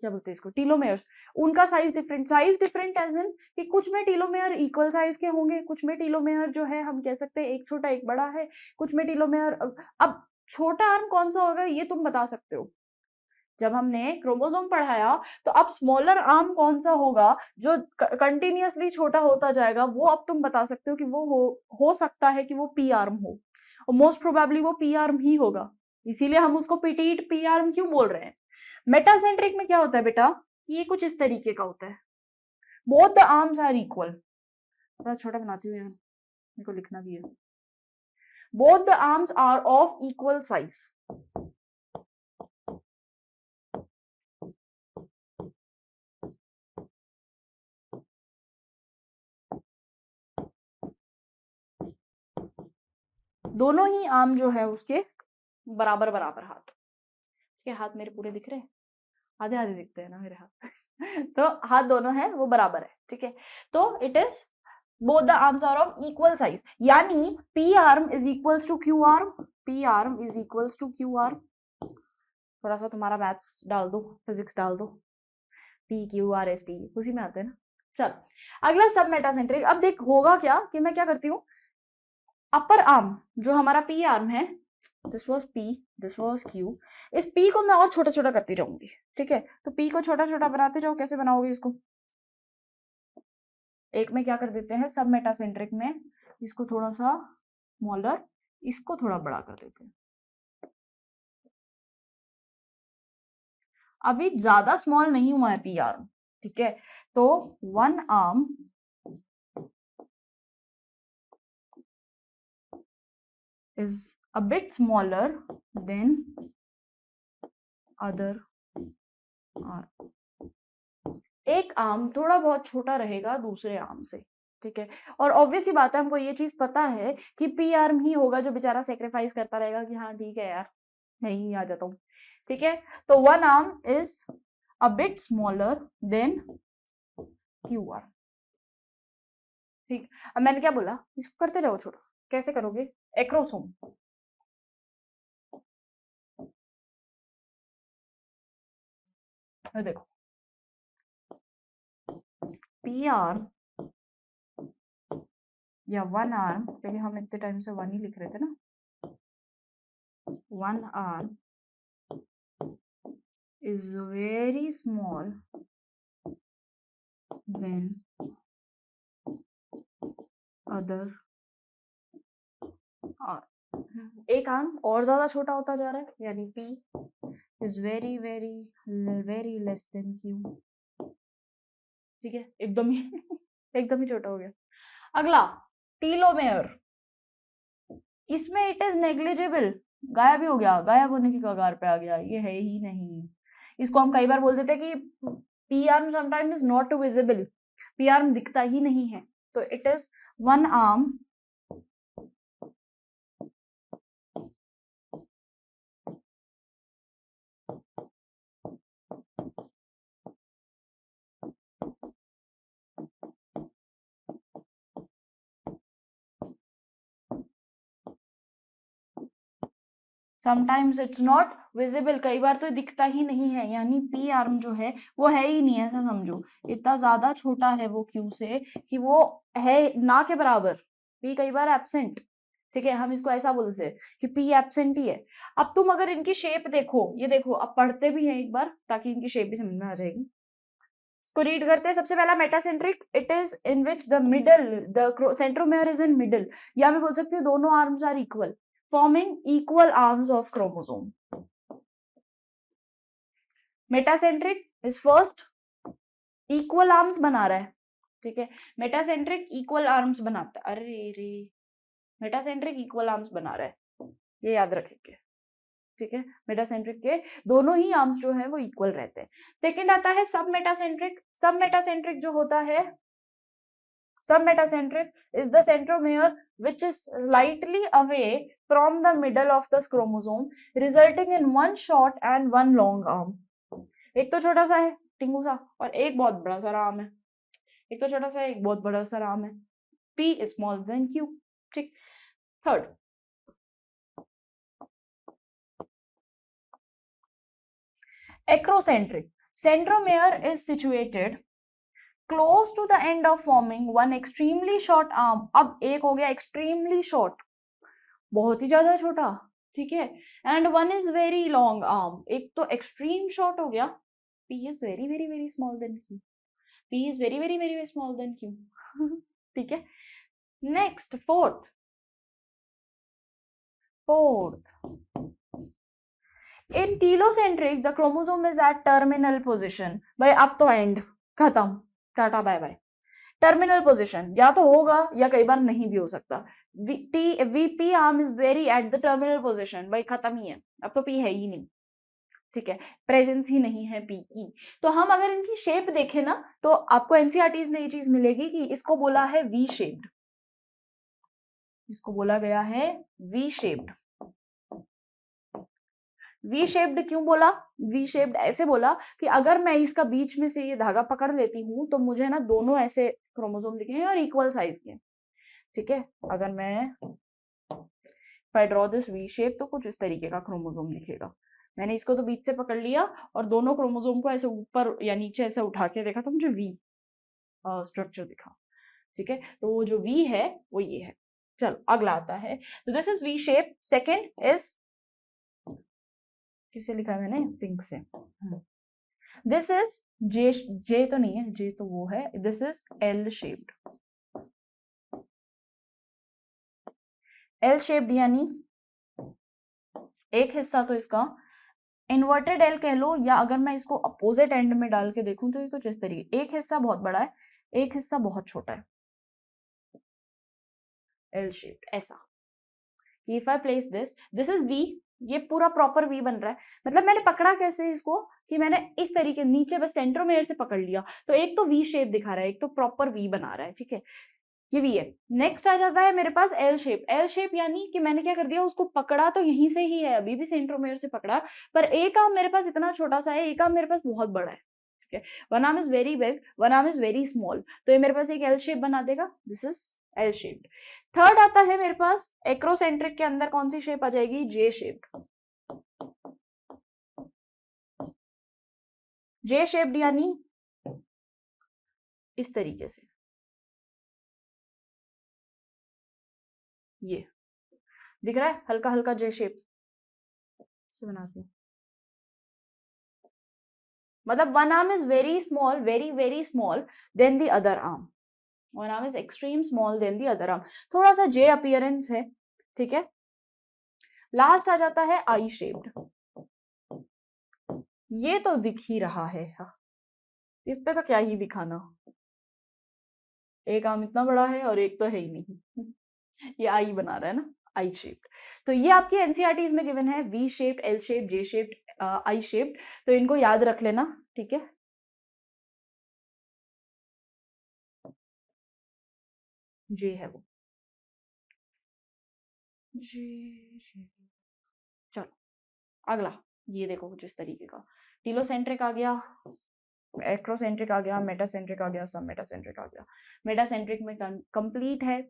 क्या बोलते हैं इसको, टीलोमेयर्स, उनका साइज डिफरेंट एज इन कि कुछ में टीलोमेयर इक्वल साइज के होंगे, कुछ में टीलोमेयर जो है हम कह सकते हैं एक छोटा एक बड़ा है, कुछ में टीलोमेयर, अब छोटा आर्म कौन सा होगा ये तुम बता सकते हो। जब हमने क्रोमोसोम पढ़ाया तो अब स्मॉलर आर्म कौन सा होगा जो कंटिन्यूअसली छोटा होता जाएगा, वो अब तुम बता सकते हो कि वो हो सकता है कि वो पी आर्म हो, और मोस्ट प्रोबेबली वो पी आर्म ही होगा, इसीलिए हम उसको पिटीट पी आर्म क्यों बोल रहे हैं। मेटासेंट्रिक में क्या होता है बेटा, ये कुछ इस तरीके का होता है, both the arms are equal, थोड़ा छोटा बनाती हूँ यार, मेरे को लिखना भी है, both the arms are of equal size. दोनों ही आर्म जो है उसके बराबर बराबर हाथ, ठीक है, हाथ मेरे पूरे दिख रहे हैं, आधे आधे दिखते हैं ना मेरे हाथ तो हाथ दोनों हैं वो बराबर है, ठीक है, तो it is both the arms are of equal size, यानी P arm is equals to Q arm, P arm is equals to Q arm. थोड़ा सा तुम्हारा मैथ्स डाल दो, फिजिक्स डाल दो, P Q R S T उसी में आते हैं ना। चल अगला सब मेटासेंट्रिक। अब देख होगा क्या कि मैं क्या करती हूँ, अपर आर्म जो हमारा पी आर्म है, this was P, this was Q, इस पी को मैं और छोटा छोटा करती जाऊंगी, ठीक है, तो पी को छोटा छोटा बनाते जाओ। कैसे बनाओगे इसको, एक में क्या कर देते हैं सब मेटासेंट्रिक में, इसको थोड़ा सा स्मॉलर, इसको थोड़ा बड़ा कर देते हैं। अभी ज्यादा स्मॉल नहीं हुआ है पी आर्म, ठीक है, तो one arm is a bit smaller than other arm, एक आर्म थोड़ा बहुत छोटा रहेगा दूसरे आर्म से, ठीक है, और ऑब्वियस ही बात है हमको ये चीज पता है कि पी आर्म ही होगा जो बेचारा सेक्रीफाइस करता रहेगा कि हाँ ठीक है यार मैं ही आ जाता हूँ, ठीक है, तो one arm is a bit smaller than Q arm, ठीक। अब मैंने क्या बोला, इसको करते जाओ छोटा, कैसे करोगे, एक्रोसोम, देखो पी आर्म या वन आर्म, क्योंकि हम इतने टाइम से वन ही लिख रहे थे ना, one arm is very small than other arm, एक आर्म और ज्यादा छोटा होता जा रहा है, यानी P is very very very less than Q, ठीक है, एकदम ही एकदम ही छोटा हो गया। अगला टीलोमेयर, इसमें इट इज नेग्लिजिबल, गायब ही हो गया, गायब होने की कगार पे आ गया, ये है ही नहीं। इसको हम कई बार बोल देते कि P arm sometime is not visible, P arm दिखता ही नहीं है, तो it is one arm sometimes it's not visible, कई बार तो दिखता ही नहीं है, यानी पी आर्म जो है वो है ही नहीं, ऐसा समझो, इतना ज्यादा छोटा है वो क्यू से कि वो है ना के बराबर, पी कई बार एब्सेंट, ठीक है, हम इसको ऐसा बोलते हैं कि पी एब्सेंट ही है। अब तुम अगर इनकी शेप देखो, ये देखो, अब पढ़ते भी हैं एक बार ताकि इनकी शेप भी समझ में आ जाएगी, इसको रीड करते हैं। सबसे पहला metacentric, it is in which the middle, the centromere is in middle, या मैं बोल सकती हूँ दोनों arms are equal, forming equal arms of chromosome. Metacentric is first equal arms बना रहा है, ठीक है, मेटासेंट्रिक इक्वल आर्म्स बनाता है, अरे रे, मेटासेंट्रिक इक्वल आर्म्स बना रहा है, ये याद रखेंगे, ठीक है, मेटासेंट्रिक के दोनों ही आर्म्स जो है वो इक्वल रहते हैं। सेकंड आता है सब मेटासेंट्रिक, सब मेटासेंट्रिक जो होता है, सब metacentric is the centromere which is slightly away from the middle of the chromosome, resulting in one short and one long arm। एक तो छोटा सा है टिंगू सा और एक बहुत बड़ा सा आर्म है, एक तो छोटा सा एक बहुत बड़ा सा आर्म है, P is smaller than Q, ठीक। Third acrocentric, centromere is situated close to the end of forming one extremely short arm। अब एक हो गया extremely short, बहुत ही ज्यादा छोटा, ठीक है, and one is very long arm, एक तो एक्सट्रीम शॉर्ट हो गया, P is very very very small than Q, P is very very very small than Q ठीक है। Next fourth in telocentric the chromosome is at terminal position, भाई अब तो एंड खत्म, tata bye bye, terminal position या तो होगा या कई बार नहीं भी हो सकता, VP arm is very at the terminal position, भाई खत्म ही है, अब तो पी है ही नहीं, ठीक है, प्रेजेंस ही नहीं है पी की। तो हम अगर इनकी शेप देखें ना तो आपको एनसीईआरटी में ये चीज मिलेगी कि इसको बोला है वी शेप्ड, इसको बोला गया है वी शेप्ड, वी शेप्ड क्यों बोला? वी शेप्ड ऐसे बोला कि अगर मैं इसका बीच में से ये धागा पकड़ लेती हूँ तो मुझे ना दोनों ऐसे क्रोमोसोम दिखेंगे और इक्वल साइज के, ठीक है। अगर मैं I draw this V shape तो कुछ इस तरीके का क्रोमोसोम दिखेगा। मैंने इसको तो बीच से पकड़ लिया और दोनों क्रोमोसोम को ऐसे ऊपर या नीचे ऐसे उठा के देखा तो मुझे वी स्ट्रक्चर दिखा, ठीक है। तो वो जो वी है वो ये है। चलो अगला आता है, तो this is V shape. Second is, किसे लिखा है मैंने, पिंक से। दिस इज जे, जे तो नहीं है, जे तो वो है, this is L shaped. L shaped यानी एक हिस्सा तो इसका इन्वर्टेड एल कह लो, या अगर मैं इसको अपोजिट एंड में डाल के देखूं तो ये कुछ इस तरीके, एक हिस्सा बहुत बड़ा है, एक हिस्सा बहुत छोटा है, एल शेप्ड ऐसा। If I place this, this is V, ये पूरा प्रॉपर वी बन रहा है। मतलब मैंने पकड़ा कैसे इसको कि मैंने इस तरीके नीचे बस सेंट्रोमेयर से पकड़ लिया, तो एक तो वी शेप दिखा रहा है, एक तो प्रॉपर वी बना रहा है, ठीक है। ये वी है। नेक्स्ट आ जाता है मेरे पास एल शेप। एल शेप यानी कि मैंने क्या कर दिया, उसको पकड़ा तो यहीं से ही है, अभी भी सेंट्रोमेयर से पकड़ा, पर एक आर्म मेरे पास इतना छोटा सा है, एक आर्म मेरे पास बहुत बड़ा है, ठीक है। One arm is very big, one arm is very small, तो ये मेरे पास एक एल शेप बना देगा। This is L shaped. Third आता है मेरे पास एक्रोसेंट्रिक के अंदर कौन सी शेप आ जाएगी, जे शेप्ड। जे शेप्ड यानी इस तरीके से, ये दिख रहा है हल्का हल्का जे शेप से बनाती हूँ। मतलब one arm is very small, very very small then the other arm, one arm is extreme small then the other arm, थोड़ा सा जे अपीयरेंस है, ठीक है। लास्ट आ जाता है आई शेप्ड। ये तो दिख ही रहा है, इस पे तो क्या ही दिखाना, एक आर्म इतना बड़ा है और एक तो है ही नहीं ये आई बना रहा है ना, आई शेप्ड। तो ये आपकी एनसीईआरटीज में गिवन है, V shaped, L shaped, J shaped, I shaped, तो इनको याद रख लेना, ठीक है। जे है वो, जे। चलो अगला, ये देखो कुछ इस तरीके का, टीलोसेंट्रिक आ गया, एक्रोसेंट्रिक आ गया, मेटासेंट्रिक आ गया, सब मेटासेंट्रिक आ गया। मेटासेंट्रिक में कंप्लीट है,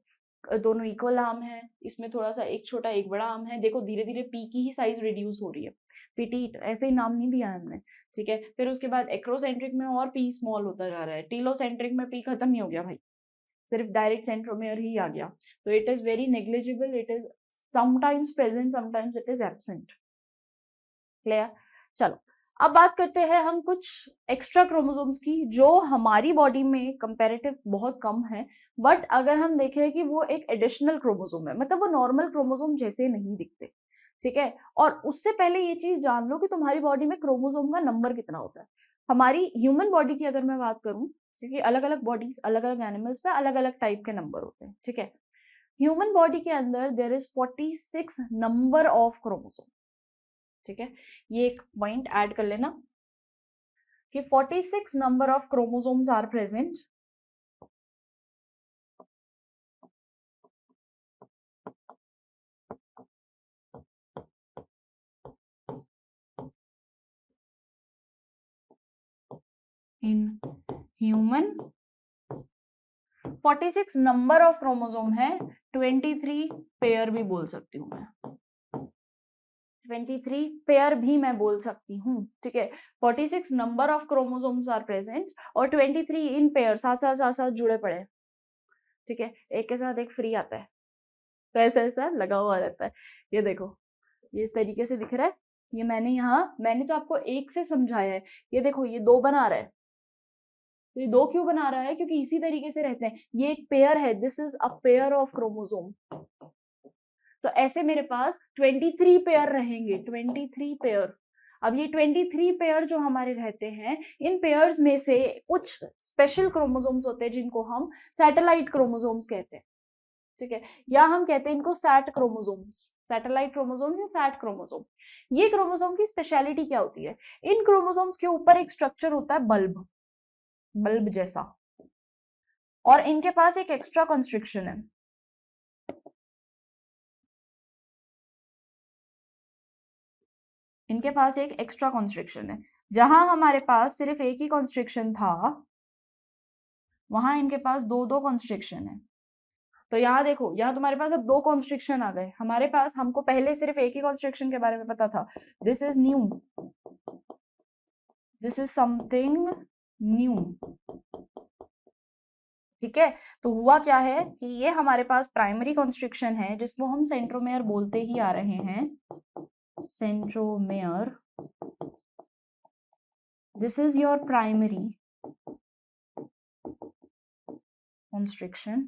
दोनों इक्वल आर्म है, इसमें थोड़ा सा एक छोटा एक बड़ा आर्म है। देखो धीरे धीरे पी की ही साइज रिड्यूस हो रही है, पिटीट ऐसे ही नाम नहीं दिया है हमने, ठीक है। फिर उसके बाद एक्रोसेंट्रिक में और पी स्मॉल होता जा रहा है, टीलोसेंट्रिक में पी खत्म ही हो गया भाई, सिर्फ डायरेक्ट सेंट्रोमेयर ही आ गया, तो it is very negligible, it is sometimes present, sometimes it is absent. Clear? चलो अब बात करते हैं हम कुछ एक्स्ट्रा क्रोमोसोम्स की जो हमारी बॉडी में कंपैरेटिव बहुत कम है, बट अगर हम देखें कि वो एक एडिशनल क्रोमोसोम है, मतलब वो नॉर्मल क्रोमोसोम जैसे नहीं दिखते, ठीक है। और उससे पहले ये चीज जान लो कि तुम्हारी बॉडी में क्रोमोसोम का नंबर कितना होता है। हमारी ह्यूमन बॉडी की अगर मैं बात करूं, क्योंकि अलग अलग बॉडीज अलग अलग एनिमल्स में अलग अलग टाइप के नंबर होते हैं, ठीक है। ह्यूमन बॉडी के अंदर there is 46 number of chromosome, ठीक है। ये एक पॉइंट ऐड कर लेना कि 46 number of chromosomes are present in human. 46 number of chromosome है, 23 पेयर भी बोल सकती हूँ मैं, 23 पेयर भी मैं बोल सकती हूँ, ठीक है। 46 number of chromosomes are present और 23 इन पेयर साथ साथ जुड़े पड़े, ठीक है। एक के साथ एक फ्री आता है, तो ऐसा ऐसा लगा हुआ रहता है। ये देखो ये इस तरीके से दिख रहा है, ये मैंने तो आपको एक से समझाया है, ये देखो ये दो बना रहा है, तो ये दो क्यों बना रहा है, क्योंकि इसी तरीके से रहते हैं, ये एक पेयर है, this is a pair of chromosome. तो ऐसे मेरे पास 23 पेयर रहेंगे, 23 पेयर। अब ये 23 पेयर जो हमारे रहते हैं, इन पेयर्स में से कुछ स्पेशल क्रोमोसोम्स होते हैं जिनको हम सैटेलाइट क्रोमोसोम्स कहते हैं, ठीक है। या हम कहते हैं इनको सैट क्रोमोसोम्स, सैटेलाइट क्रोमोसोम्स या सैट क्रोमोसोम। ये क्रोमोसोम की स्पेशलिटी क्या होती है, इन क्रोमोसोम्स के ऊपर एक स्ट्रक्चर होता है बल्ब, बल्ब जैसा, और इनके पास एक एक्स्ट्रा कंस्ट्रिक्शन है। इनके पास एक एक्स्ट्रा कॉन्स्ट्रिक्शन है। जहां हमारे पास सिर्फ एक ही कॉन्स्ट्रिक्शन था, वहां इनके पास दो दो कॉन्स्ट्रिक्शन है। तो यहाँ देखो, यहाँ तुम्हारे पास अब दो कॉन्स्ट्रिक्शन आ गए। हमारे पास, हमको पहले सिर्फ एक ही कॉन्स्ट्रिक्शन के बारे में पता था, this is new, this is something new. ठीक है, तो हुआ क्या है कि ये हमारे पास प्राइमरी कॉन्स्ट्रिक्शन है जिसको हम सेंट्रोमेयर बोलते ही आ रहे हैं, centromere. This is your primary constriction.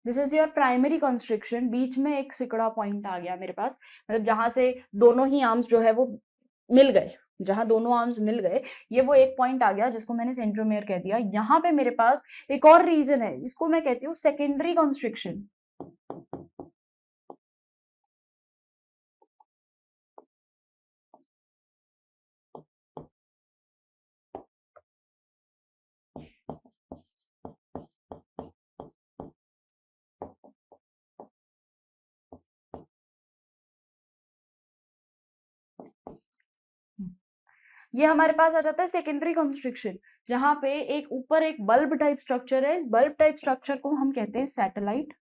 This is your primary constriction. बीच में एक सिकुड़ा पॉइंट आ गया मेरे पास, मतलब जहां से दोनों ही आर्म्स जो है वो मिल गए, जहां दोनों आर्म्स मिल गए, ये वो एक पॉइंट आ गया जिसको मैंने सेंट्रोमेयर कह दिया। यहाँ पे मेरे पास एक और रीजन है, इसको मैं कहती हूँ सेकेंडरी कॉन्स्ट्रिक्शन। ये हमारे पास आ जाता है सेकेंडरी कॉन्स्ट्रिक्शन, जहां पे एक ऊपर एक बल्ब टाइप स्ट्रक्चर है। इस बल्ब टाइप स्ट्रक्चर को हम कहते हैं सैटेलाइट,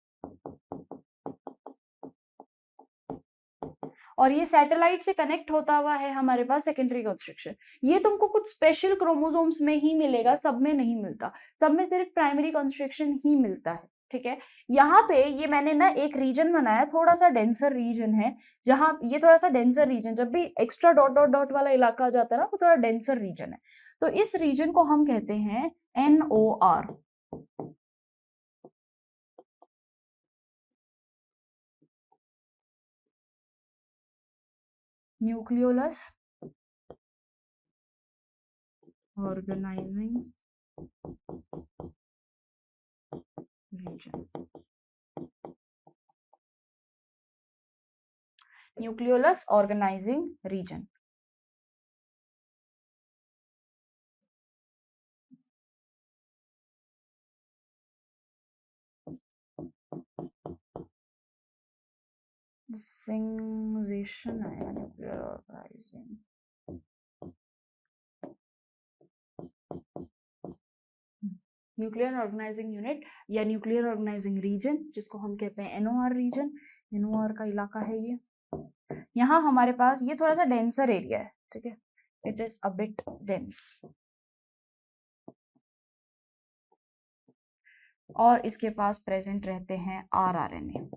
और ये सैटेलाइट से कनेक्ट होता हुआ है हमारे पास सेकेंडरी कॉन्स्ट्रिक्शन। ये तुमको कुछ स्पेशल क्रोमोसोम्स में ही मिलेगा, सब में नहीं मिलता। सब में सिर्फ प्राइमरी कॉन्स्ट्रिक्शन ही मिलता है। ठीक है, यहाँ पे ये मैंने ना एक रीजन बनाया, थोड़ा सा डेंसर रीजन है, जहां ये थोड़ा सा डेंसर रीजन, जब भी एक्स्ट्रा डॉट डॉट डॉट वाला इलाका आ जाता है ना, वो थोड़ा डेंसर रीजन है। तो इस रीजन को हम कहते हैं NOR। Nucleolus organising region. Nucleolus organising region. Suggestion आएगा, nuclear organising, nuclear organising unit या न्यूक्लियर ऑर्गेनाइजिंग रीजन, जिसको हम कहते हैं NOR रीजन। NOR का इलाका है ये। यहाँ हमारे पास ये थोड़ा सा डेंसर एरिया है। ठीक है, it is a bit dense, और इसके पास प्रेजेंट रहते हैं rRNA।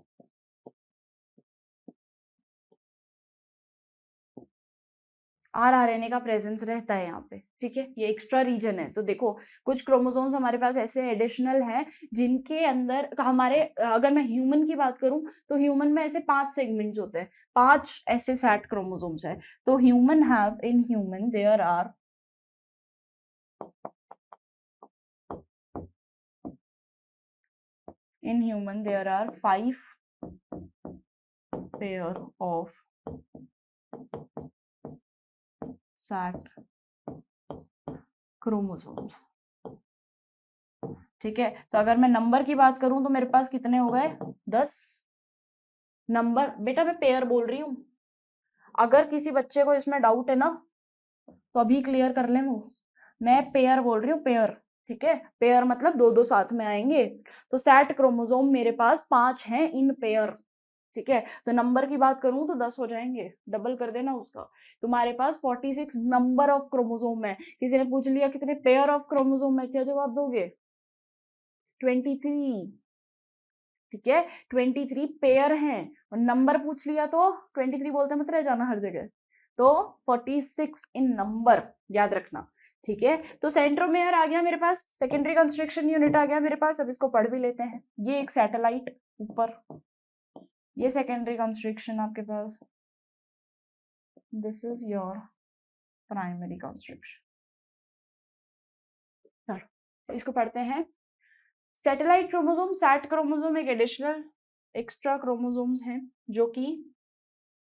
rRNA का प्रेजेंस रहता है यहाँ पे। ठीक है, ये एक्स्ट्रा रीजन है। तो देखो, कुछ क्रोमोसोम्स हमारे पास ऐसे एडिशनल हैं जिनके अंदर हमारे, अगर मैं ह्यूमन की बात करूं तो ह्यूमन में ऐसे 5 सेगमेंट्स होते हैं, 5 ऐसे सेट क्रोमोसोम्स है। तो human have, in human there are in human there are 5 pair of sac chromosomes। ठीक है, तो अगर मैं नंबर की बात करूं तो मेरे पास कितने हो गए, 10 नंबर। बेटा मैं पेयर बोल रही हूँ, अगर किसी बच्चे को इसमें डाउट है ना तो अभी क्लियर कर ले। वो मैं पेयर बोल रही हूँ, पेयर। ठीक है, पेयर मतलब दो दो साथ में आएंगे। तो सैट क्रोमोसोम मेरे पास 5 हैं इन पेयर। ठीक है, तो नंबर की बात करूं तो 10 हो जाएंगे, डबल कर देना उसका। तुम्हारे पास 46 नंबर ऑफ क्रोमोसोम है। किसी ने पूछ लिया कितने पेयर ऑफ क्रोमोसोम है, क्या जवाब दोगे? 23। ठीक है, 23 पेयर हैं। और नंबर पूछ लिया तो 23 बोलते मत रह जाना हर जगह। तो 46 इन नंबर, याद रखना। ठीक है, तो सेंट्रोमेयर आ गया मेरे पास, सेकेंडरी कंस्ट्रक्शन यूनिट आ गया मेरे पास। अब इसको पढ़ भी लेते हैं। ये एक सैटेलाइट ऊपर, ये सेकेंडरी कंस्ट्रक्शन आपके पास, this is your primary construction. चलो इसको पढ़ते हैं। सैटेलाइट क्रोमोसोम, सैट क्रोमोसोम एक एडिशनल एक्स्ट्रा क्रोमोसोम्स हैं जो कि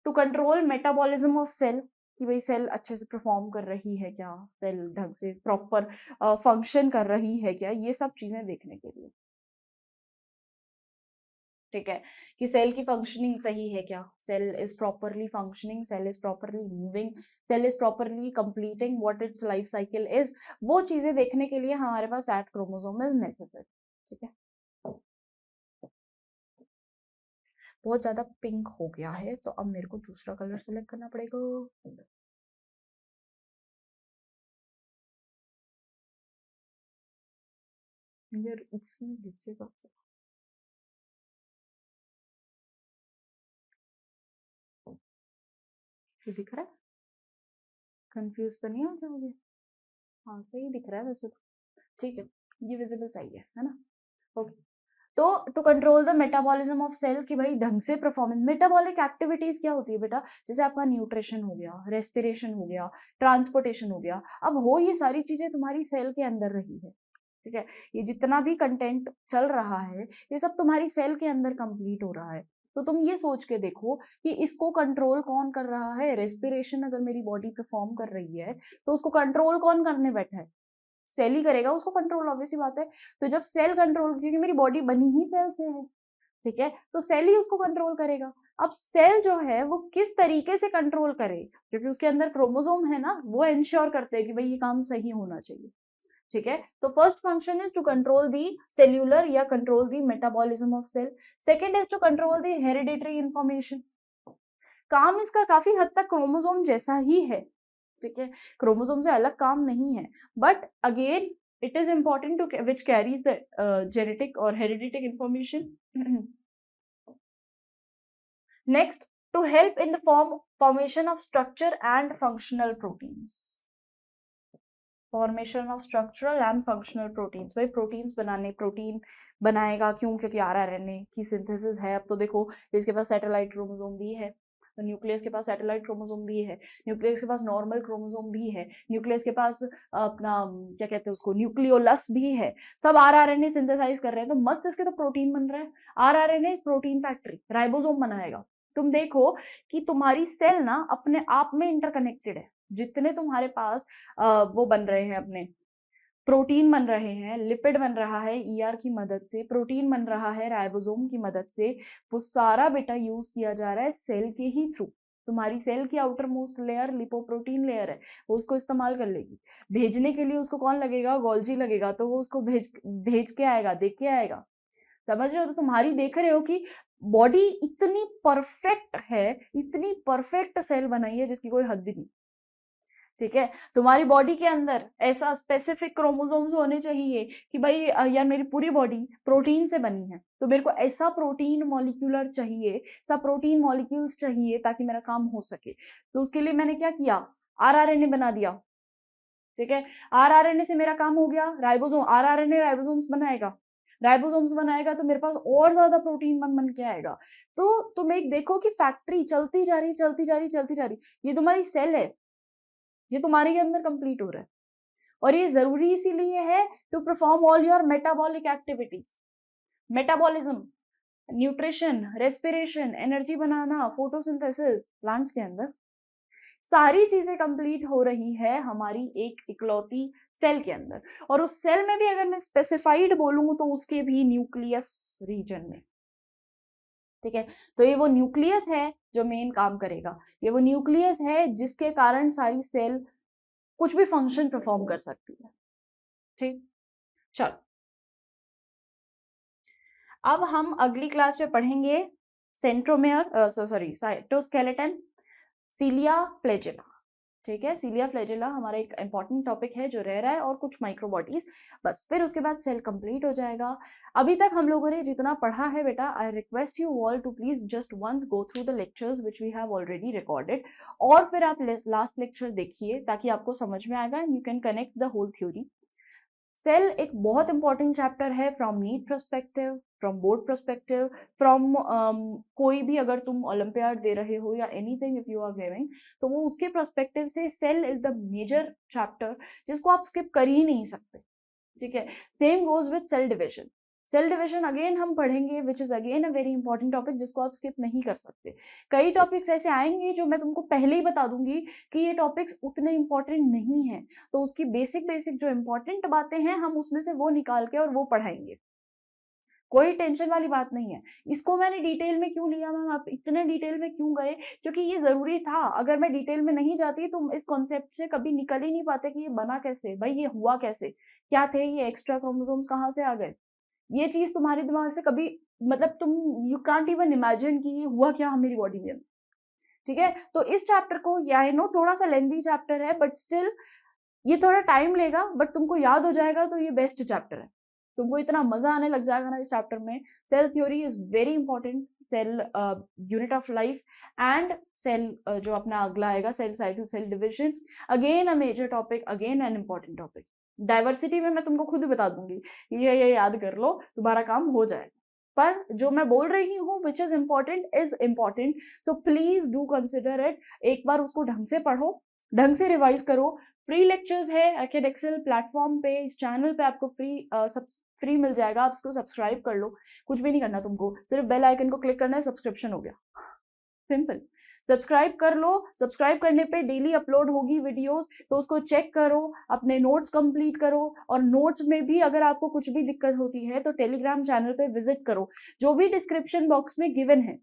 to control metabolism of cell, कि भाई सेल अच्छे से परफॉर्म कर रही है क्या, सेल ढंग से प्रॉपर फंक्शन कर रही है क्या, ये सब चीजें देखने के लिए। ठीक है, कि सेल की फंक्शनिंग सही है क्या, cell is properly functioning, cell is properly moving, cell is properly completing what its life cycle is, वो चीजें देखने के लिए हमारे पास दैट क्रोमोसोम इज नेसेसरी। ठीक है, बहुत ज्यादा पिंक हो गया है तो अब मेरे को दूसरा कलर सेलेक्ट करना पड़ेगा। ये इसमें दिखेगा, ये दिख रहा है, कंफ्यूज तो नहीं हो जाओगे? हाँ सही दिख रहा है वैसे तो, ठीक है, ये विजिबल सही है ना? ओके, तो to control the metabolism of cell, कि भाई ढंग से परफॉर्मेंस, मेटाबॉलिक एक्टिविटीज क्या होती है बेटा, जैसे आपका न्यूट्रिशन हो गया, रेस्पिरेशन हो गया, ट्रांसपोर्टेशन हो गया, अब हो ये सारी चीजें तुम्हारी सेल के अंदर रही है। ठीक है, ये जितना भी कंटेंट चल रहा है ये सब तुम्हारी सेल के अंदर कंप्लीट हो रहा है। तो तुम ये सोच के देखो कि इसको कंट्रोल कौन कर रहा है, रेस्पिरेशन अगर मेरी बॉडी परफॉर्म कर रही है तो उसको कंट्रोल कौन करने बैठा है, सेल ही करेगा उसको कंट्रोल, ऑब्वियस सी बात है। तो जब सेल कंट्रोल, क्योंकि मेरी बॉडी बनी ही सेल से है, ठीक है, तो सेल ही उसको कंट्रोल करेगा। अब सेल जो है वो किस तरीके से कंट्रोल करे, क्योंकि उसके अंदर क्रोमोसोम है ना, वो इंश्योर करते हैं कि भाई ये काम सही होना चाहिए। ठीक है, तो first function is to control the cellular या control the metabolism of cell. Second is to control the hereditary information. काम इसका काफी हद तक क्रोमोसोम जैसा ही है, ठीक है, क्रोमोसोम से अलग काम नहीं है, but again it is important to which carries the genetic और hereditary information. Next, to help in the formation of structure and functional proteins, formation of structural and functional proteins, भाई प्रोटीन्स बनाने, प्रोटीन बनाएगा क्यों, क्योंकि आरएनए की सिंथेसिस है। अब तो देखो इसके पास सैटेलाइट क्रोमोसोम भी है, न्यूक्लियस के पास सैटेलाइट क्रोमोसोम भी है, न्यूक्लियस के पास नॉर्मल क्रोमोसोम भी है, न्यूक्लियस के पास अपना क्या कहते हैं उसको, न्यूक्लियोलस भी है, सब आरआरएनए सिंथेसाइज कर रहे हैं, तो मस्त इसके तो प्रोटीन बन रहा है। आरआरएनए प्रोटीन फैक्ट्री, राइबोसोम बनाएगा। तुम देखो कि तुम्हारी सेल ना अपने आप में इंटरकनेक्टेड है, जितने तुम्हारे पास वो बन रहे हैं, अपने प्रोटीन बन रहे हैं, लिपिड बन रहा है ईआर की मदद से, प्रोटीन बन रहा है राइबोसोम की मदद से, वो सारा बेटा यूज किया जा रहा है सेल के ही थ्रू। तुम्हारी सेल की outer most layer lipoprotein layer है, वो उसको इस्तेमाल कर लेगी। भेजने के लिए उसको कौन लगेगा, गोल्जी लगेगा, तो वो उसको भेज भेज के आएगा, देख के आएगा। समझ रहे हो? तो तुम्हारी देख रहे हो कि बॉडी इतनी परफेक्ट है, इतनी परफेक्ट सेल बनाई है जिसकी कोई हद नहीं। ठीक है, तुम्हारी बॉडी के अंदर ऐसा स्पेसिफिक क्रोमोसोम्स होने चाहिए कि भाई यार मेरी पूरी बॉडी प्रोटीन से बनी है, तो मेरे को ऐसा प्रोटीन मॉलिक्यूलर चाहिए, सब प्रोटीन मॉलिक्यूल्स चाहिए ताकि मेरा काम हो सके। तो उसके लिए मैंने क्या किया, आरआरएनए बना दिया। ठीक है, आरआरएनए से मेरा काम हो गया, राइबोसोम, आरआरएनए राइबोसोम्स बनाएगा, राइबोसोम्स बनाएगा तो मेरे पास और ज्यादा प्रोटीन बन बन के आएगा। तो तुम एक देखो कि फैक्ट्री चलती जा रही, चलती जा रही, चलती जा रही। ये तुम्हारी सेल है, ये तुम्हारे के अंदर कंप्लीट हो रहा है, और ये जरूरी इसीलिए है to perform all your metabolic activities. Metabolism, nutrition, respiration, energy बनाना, फोटोसिंथेसिस, प्लांट्स के अंदर सारी चीजें कंप्लीट हो रही है हमारी एक इकलौती सेल के अंदर। और उस सेल में भी अगर मैं स्पेसिफाइड बोलूं तो उसके भी न्यूक्लियस रीजन में। ठीक है, तो ये वो न्यूक्लियस है जो मेन काम करेगा, ये वो न्यूक्लियस है जिसके कारण सारी सेल कुछ भी फंक्शन परफॉर्म कर सकती है। ठीक, चलो अब हम अगली क्लास में पढ़ेंगे सेंट्रोमेयर, सॉरी साइटोस्केलेटन, सीलिया फ्लैजेला। ठीक है, सीलिया फ्लैजेला हमारा एक इंपॉर्टेंट टॉपिक है जो रह रहा है, और कुछ माइक्रोबॉडीज, बस फिर उसके बाद सेल कंप्लीट हो जाएगा। अभी तक हम लोगों ने जितना पढ़ा है बेटा, I request you all to please just once go through the lectures which we have already recorded, और फिर आप लास्ट लेक्चर देखिए ताकि आपको समझ में आएगा and you can connect the whole theory. Cell एक बहुत इंपॉर्टेंट चैप्टर है from NEET perspective, from board perspective, from कोई भी अगर तुम ओलंपियाड दे रहे हो या anything if you are giving, तो वो उसके परस्पेक्टिव से cell is the major chapter जिसको आप स्किप कर ही नहीं सकते। ठीक है, same goes with cell division. Cell division again हम पढ़ेंगे which is again a very important topic जिसको आप स्किप नहीं कर सकते। कई टॉपिक्स ऐसे आएंगे जो मैं तुमको पहले ही बता दूंगी कि ये टॉपिक्स उतने इंपॉर्टेंट नहीं है, तो उसकी बेसिक बेसिक जो इंपॉर्टेंट बातें हैं हम उसमें से वो निकाल के और वो पढ़ाएंगे। कोई टेंशन वाली बात नहीं है। इसको मैंने डिटेल में क्यों लिया मैम, आप इतने डिटेल में क्यों गए, क्योंकि ये जरूरी था। अगर मैं डिटेल में नहीं जाती तो इस कॉन्सेप्ट से कभी निकल ही नहीं पाते कि ये बना कैसे, भाई ये हुआ कैसे, क्या थे ये एक्स्ट्रा क्रोमोसोम्स, कहाँ से आ गए। ये चीज तुम्हारे दिमाग से कभी, मतलब तुम यू कांट इवन इमेजिन कि ये हुआ क्या हमारी बॉडी में। ठीक है, तो इस चैप्टर को, आई नो थोड़ा सा लेंथी चैप्टर है, बट स्टिल ये थोड़ा टाइम लेगा, बट तुमको याद हो जाएगा, तो ये बेस्ट चैप्टर है। तुमको इतना मजा आने लग जाएगा ना इस चैप्टर में। Cell theory is very important, cell unit of life, and cell जो अपना अगला आएगा cell cycle, cell division, again a major topic, again an important topic. Diversity में मैं तुमको खुद ही बता दूंगी, ये याद कर लो, तुम्हारा काम हो जाएगा। पर जो मैं बोल रही हूँ which is important, so please do consider it. एक बार उसको ढंग से पढ़ो, ढंग से रिवाइज करो। फ्री लेक्चर्स है एकेडेक्सल प्लेटफॉर्म पे, इस चैनल पे आपको फ्री मिल जाएगा, आप इसको सब्सक्राइब कर लो। कुछ भी नहीं करना तुमको, सिर्फ बेल आइकन को क्लिक करना है, सब्सक्रिप्शन हो गया, सिंपल। सब्सक्राइब कर लो, सब्सक्राइब करने पे डेली अपलोड होगी वीडियोस, तो उसको चेक करो, अपने नोट्स कंप्लीट करो। और नोट्स में भी अगर आपको कुछ भी दिक्कत होती है तो टेलीग्राम चैनल पे विजिट करो, जो भी डिस्क्रिप्शन बॉक्स में गिवन है,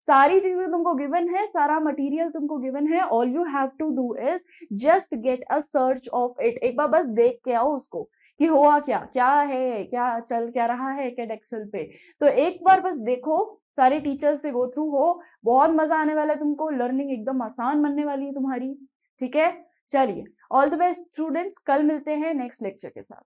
सारी चीजें तुमको गिवन है, सारा मटेरियल तुमको गिवन है। All you have to do is just get a search of it, एक बार बस देख के आओ उसको कि हुआ क्या, क्या है, क्या चल क्या रहा है एकेडेक्सल पे। तो एक बार बस देखो, सारे टीचर्स से गो थ्रू हो, बहुत मजा आने वाला है तुमको, लर्निंग एकदम आसान बनने वाली है तुम्हारी। ठीक है, चलिए, ऑल द बेस्ट स्टूडेंट्स, कल मिलते हैं नेक्स्ट लेक्चर के साथ।